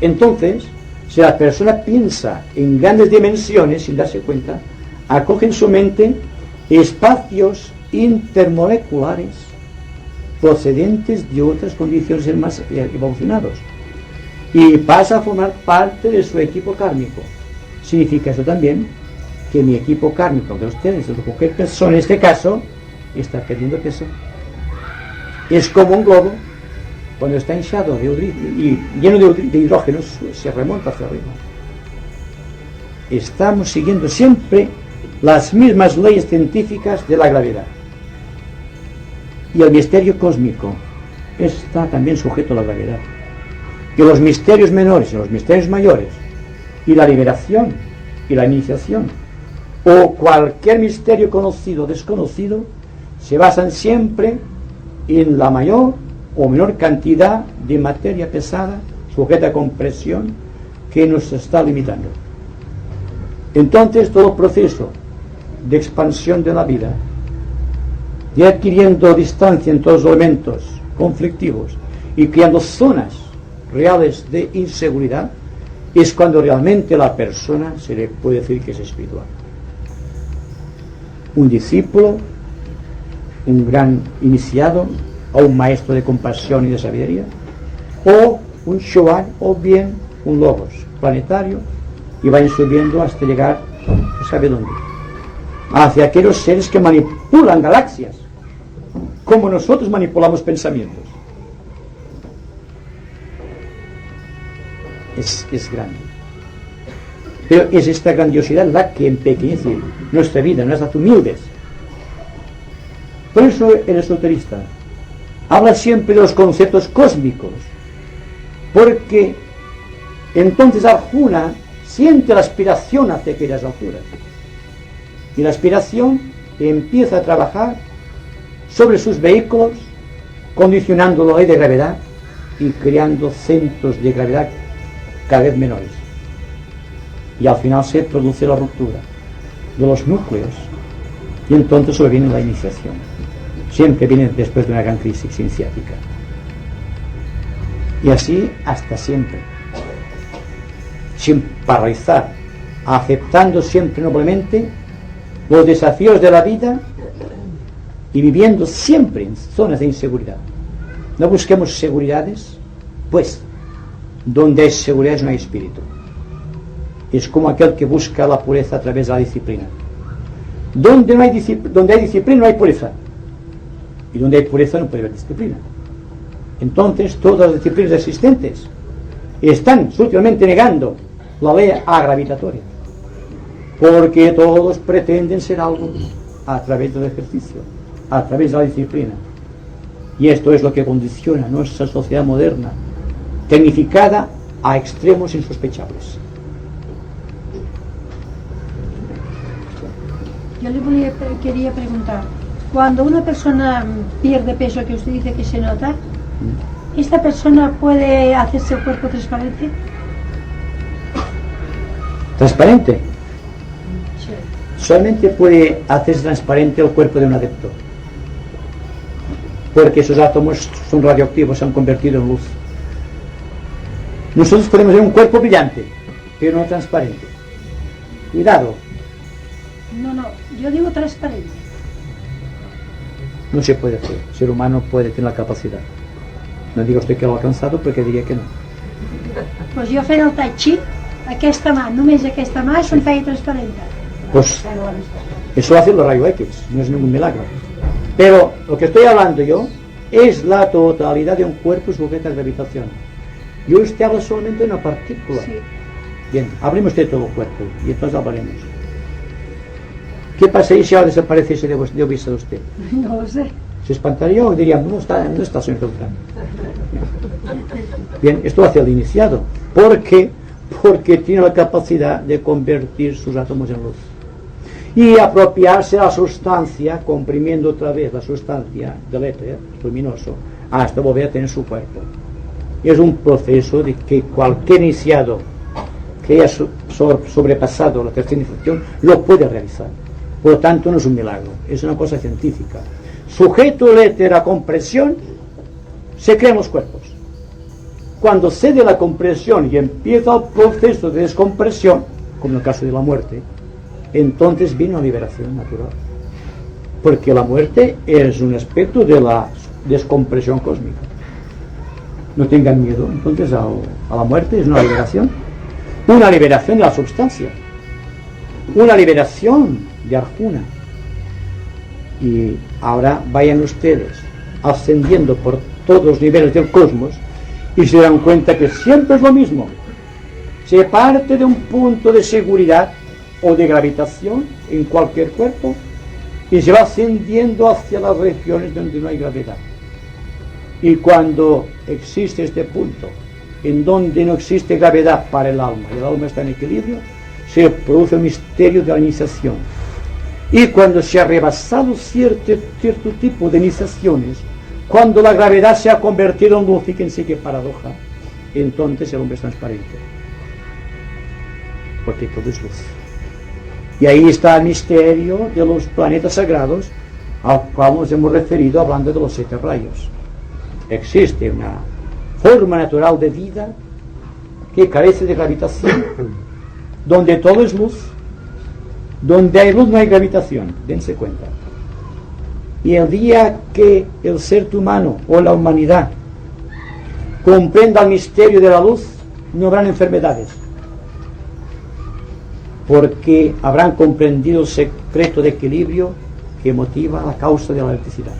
Entonces, si la persona piensa en grandes dimensiones sin darse cuenta, acoge en su mente espacios intermoleculares procedentes de otras condiciones más evolucionados, y pasa a formar parte de su equipo kármico. Significa eso también que mi equipo kármico de ustedes, de cualquier persona en este caso, está perdiendo peso Es como un globo, cuando está hinchado y lleno de hidrógeno, se remonta hacia arriba. Estamos siguiendo siempre las mismas leyes científicas de la gravedad. Y el misterio cósmico está también sujeto a la gravedad. Y los misterios menores y los misterios mayores, y la liberación y la iniciación, o cualquier misterio conocido o desconocido, se basan siempre en la mayor o menor cantidad de materia pesada sujeta a compresión que nos está limitando. Entonces todo proceso de expansión de la vida, de adquiriendo distancia en todos los elementos conflictivos y creando zonas reales de inseguridad, es cuando realmente la persona se le puede decir que es espiritual. Un discípulo, un gran iniciado, o un maestro de compasión y de sabiduría, o un Shoah, o bien un logos planetario, y vayan subiendo hasta llegar, no sabe dónde, hacia aquellos seres que manipulan galaxias, como nosotros manipulamos pensamientos. Es grande. Pero es esta grandiosidad la que empequeñece nuestra vida, nuestras humildes. Por eso el esoterista habla siempre de los conceptos cósmicos, porque entonces Arjuna siente la aspiración hacia aquellas alturas, y la aspiración empieza a trabajar sobre sus vehículos, condicionando la ley de gravedad y creando centros de gravedad cada vez menores, y al final se produce la ruptura de los núcleos, y entonces sobreviene la iniciación. Siempre viene después de una gran crisis iniciática, y así hasta siempre, sin paralizar, aceptando siempre noblemente los desafíos de la vida y viviendo siempre en zonas de inseguridad. No busquemos seguridades, pues donde hay seguridades no hay espíritu. Es como aquel que busca la pureza a través de la disciplina. Donde hay disciplina no hay pureza, y donde hay pureza no puede haber disciplina. Entonces todas las disciplinas existentes están sutilmente negando la ley gravitatoria, porque todos pretenden ser algo a través del ejercicio, a través de la disciplina, y esto es lo que condiciona nuestra sociedad moderna, tecnificada a extremos insospechables. Yo le quería preguntar, cuando una persona pierde peso, que usted dice que se nota, ¿esta persona puede hacerse el cuerpo transparente? ¿Transparente? Sí. Solamente puede hacerse transparente el cuerpo de un adepto, porque esos átomos son radioactivos, se han convertido en luz. Nosotros podemos ver un cuerpo brillante, pero no transparente. Cuidado. No, yo digo transparente. No se puede hacer. El ser humano puede tener la capacidad. No diga usted que lo ha alcanzado, porque diría que no. Pues jo fent el tai chi, aquesta mà, només aquesta mà, se'm feia transparent. Pues eso hace los rayos X, no es ningún milagro. Pero lo que estoy hablando yo es la totalidad de un cuerpo sujeto a gravitación. Y usted habla solamente de una partícula. Sí. Bien, hablemos de todo el cuerpo y entonces hablaremos. ¿Qué pasaría si ahora desapareciese de vista de usted? No ho sé. ¿Se espantaría o dirían, no está señor Beltrán? Bien, esto hace al iniciado. ¿Por qué? Porque tiene la capacidad de convertir sus átomos en luz y apropiarse de la sustancia, comprimiendo otra vez la sustancia del éter luminoso hasta volver a tener su cuerpo. Y es un proceso de que cualquier iniciado que haya sobrepasado la tercera iniciación lo puede realizar. Por lo tanto, no es un milagro, es una cosa científica. Sujeto el éter a compresión, se crean los cuerpos. Cuando cede la compresión y empieza el proceso de descompresión, como en el caso de la muerte, entonces viene una liberación natural. Porque la muerte es un aspecto de la descompresión cósmica. No tengan miedo, entonces a la muerte es una liberación de la substancia, una liberación de Arjuna. Y ahora vayan ustedes ascendiendo por todos los niveles del cosmos y se dan cuenta que siempre es lo mismo. Se parte de un punto de seguridad o de gravitación en cualquier cuerpo y se va ascendiendo hacia las regiones donde no hay gravedad. Y cuando existe este punto en donde no existe gravedad para el alma y el alma está en equilibrio, se produce el misterio de la iniciación. Y cuando se ha rebasado cierto tipo de iniciaciones, cuando la gravedad se ha convertido en luz, fíjense qué paradoja, entonces el hombre es transparente, porque todo es luz. Y ahí está el misterio de los planetas sagrados al cual nos hemos referido hablando de los 7 rayos. Existe una forma natural de vida que carece de gravitación, donde todo es luz. Donde hay luz no hay gravitación, dense cuenta. Y el día que el ser humano o la humanidad comprenda el misterio de la luz, no habrán enfermedades, porque habrán comprendido el secreto de equilibrio que motiva la causa de la electricidad.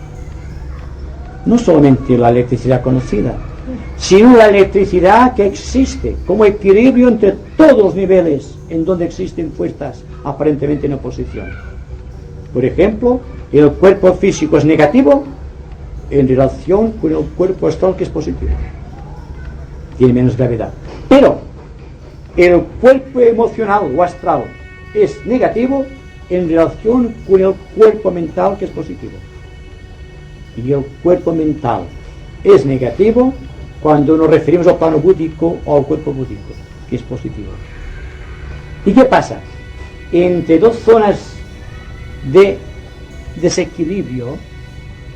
No solamente la electricidad conocida, sino la electricidad que existe como equilibrio entre todos los niveles en donde existen fuerzas aparentemente en oposición. Por ejemplo, el cuerpo físico es negativo en relación con el cuerpo astral, que es positivo, tiene menos gravedad. Pero el cuerpo emocional o astral es negativo en relación con el cuerpo mental, que es positivo. Y el cuerpo mental es negativo cuando nos referimos al plano búdico o al cuerpo búdico, que es positivo. ¿Y qué pasa? Entre dos zonas de desequilibrio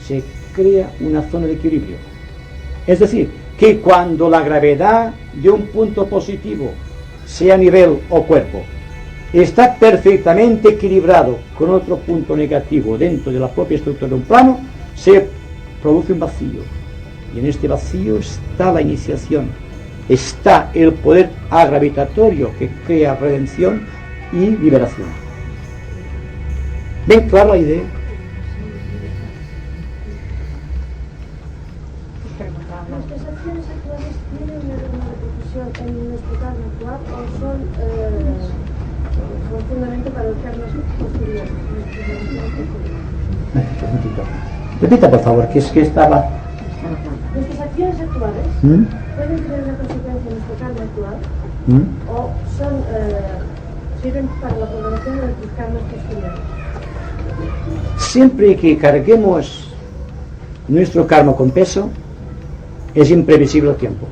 se crea una zona de equilibrio. Es decir, que cuando la gravedad de un punto positivo, sea nivel o cuerpo, está perfectamente equilibrado con otro punto negativo dentro de la propia estructura de un plano, se produce un vacío. Y en este vacío está la iniciación, está el poder agravitatorio que crea redención y liberación. ¿Ven clara la idea? ¿Nuestras acciones actuales tienen una repercusión en nuestro karma actual o son fundamental para el karma posterior? Repita, por favor, que es que estaba... ¿Nuestras acciones actuales pueden tener una consecuencia en nuestro karma actual o son, sirven para la programación de nuestros karmas posteriores? Siempre que carguemos nuestro karma con peso, es imprevisible el tiempo.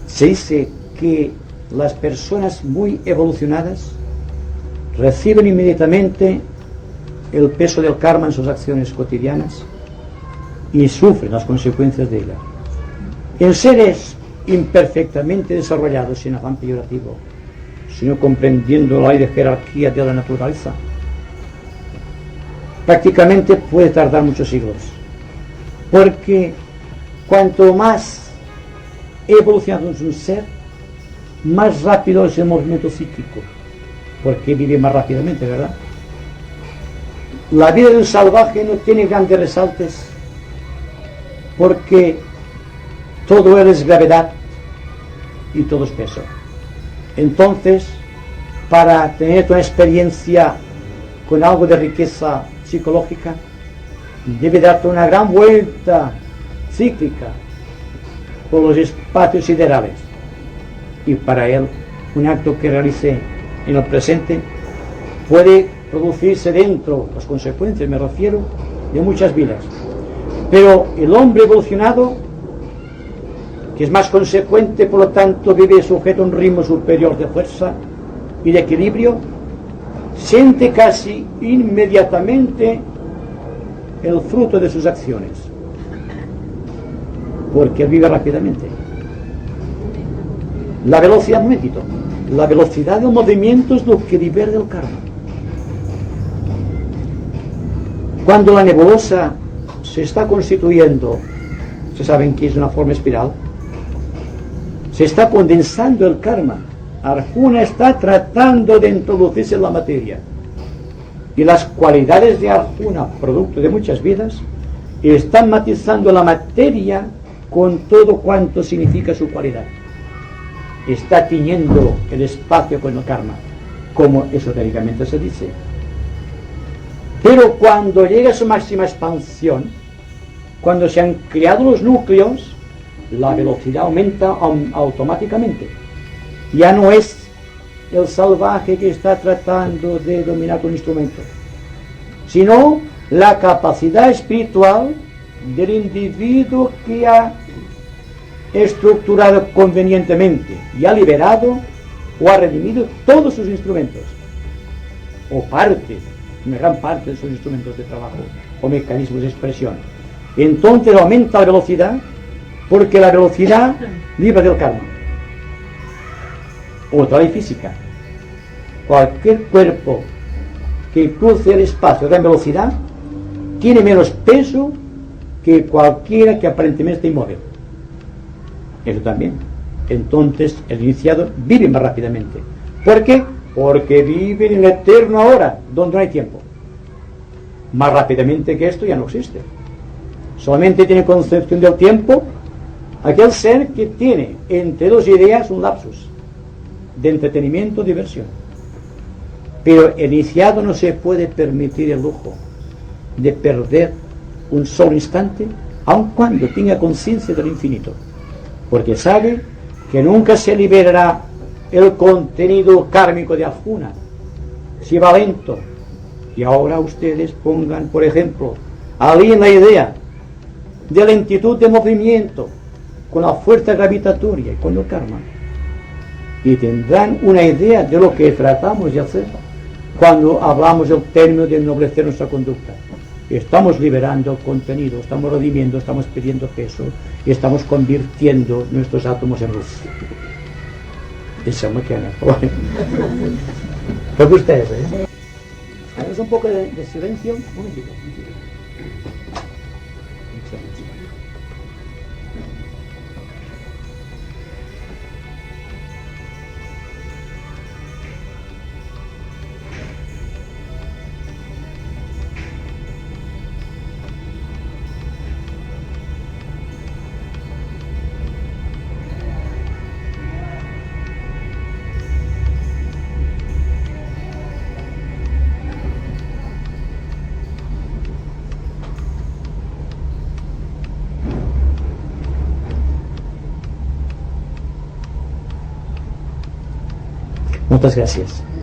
Se dice que las personas muy evolucionadas reciben inmediatamente el peso del karma en sus acciones cotidianas y sufren las consecuencias de ella. En seres imperfectamente desarrollados, sin afán peyorativo, sino comprendiendo la ley de jerarquía de la naturaleza, prácticamente puede tardar muchos siglos, porque cuanto más evolucionado es un ser, más rápido es el movimiento cíclico, porque vive más rápidamente, ¿verdad? La vida de un salvaje no tiene grandes resaltes, porque todo él es gravedad y todo es peso. Entonces, para tener una experiencia con algo de riqueza psicológica, debe darte una gran vuelta cíclica por los espacios siderales, y para él un acto que realice en el presente puede producirse dentro, las consecuencias me refiero, de muchas vidas. Pero el hombre evolucionado, que es más consecuente, por lo tanto vive sujeto a un ritmo superior de fuerza y de equilibrio, siente casi inmediatamente el fruto de sus acciones, porque él vive rápidamente. La velocidad, un momentito, la velocidad del movimiento es lo que libera del karma. Cuando la nebulosa se está constituyendo, se saben que es una forma espiral, se está condensando el karma. Arjuna está tratando de introducirse en la materia. y las cualidades de Arjuna, producto de muchas vidas, están matizando la materia con todo cuanto significa su cualidad. Está tiñendo el espacio con el karma, como esotéricamente se dice. Pero cuando llega a su máxima expansión, cuando se han creado los núcleos, la velocidad aumenta automáticamente. Ya no es el salvaje que está tratando de dominar un instrumento, sino la capacidad espiritual del individuo que ha estructurado convenientemente y ha liberado o ha redimido todos sus instrumentos, o parte, una gran parte de sus instrumentos de trabajo o mecanismos de expresión. Entonces aumenta la velocidad, porque la velocidad libra del karma. Otra ley física: cualquier cuerpo que cruce el espacio a gran velocidad tiene menos peso que cualquiera que aparentemente esté inmóvil. Eso también. Entonces el iniciado vive más rápidamente. ¿Por qué? Porque vive en el eterno ahora, donde no hay tiempo. Más rápidamente que esto ya no existe. Solamente tiene concepción del tiempo aquel ser que tiene entre dos ideas un lapsus de entretenimiento, diversión. Pero el iniciado no se puede permitir el lujo de perder un solo instante, aun cuando tenga conciencia del infinito, porque sabe que nunca se liberará el contenido kármico de Arjuna si va lento. Y ahora ustedes pongan, por ejemplo, ahí en la idea de lentitud de movimiento con la fuerza gravitatoria y con el karma, y tendrán una idea de lo que tratamos de hacer cuando hablamos del término de ennoblecer nuestra conducta. Estamos liberando contenido, estamos redimiendo, estamos pidiendo peso y estamos convirtiendo nuestros átomos en luz. Eso me queda. Pues ustedes, Hagamos un poco de silencio. Un momentito. Muchas gracias.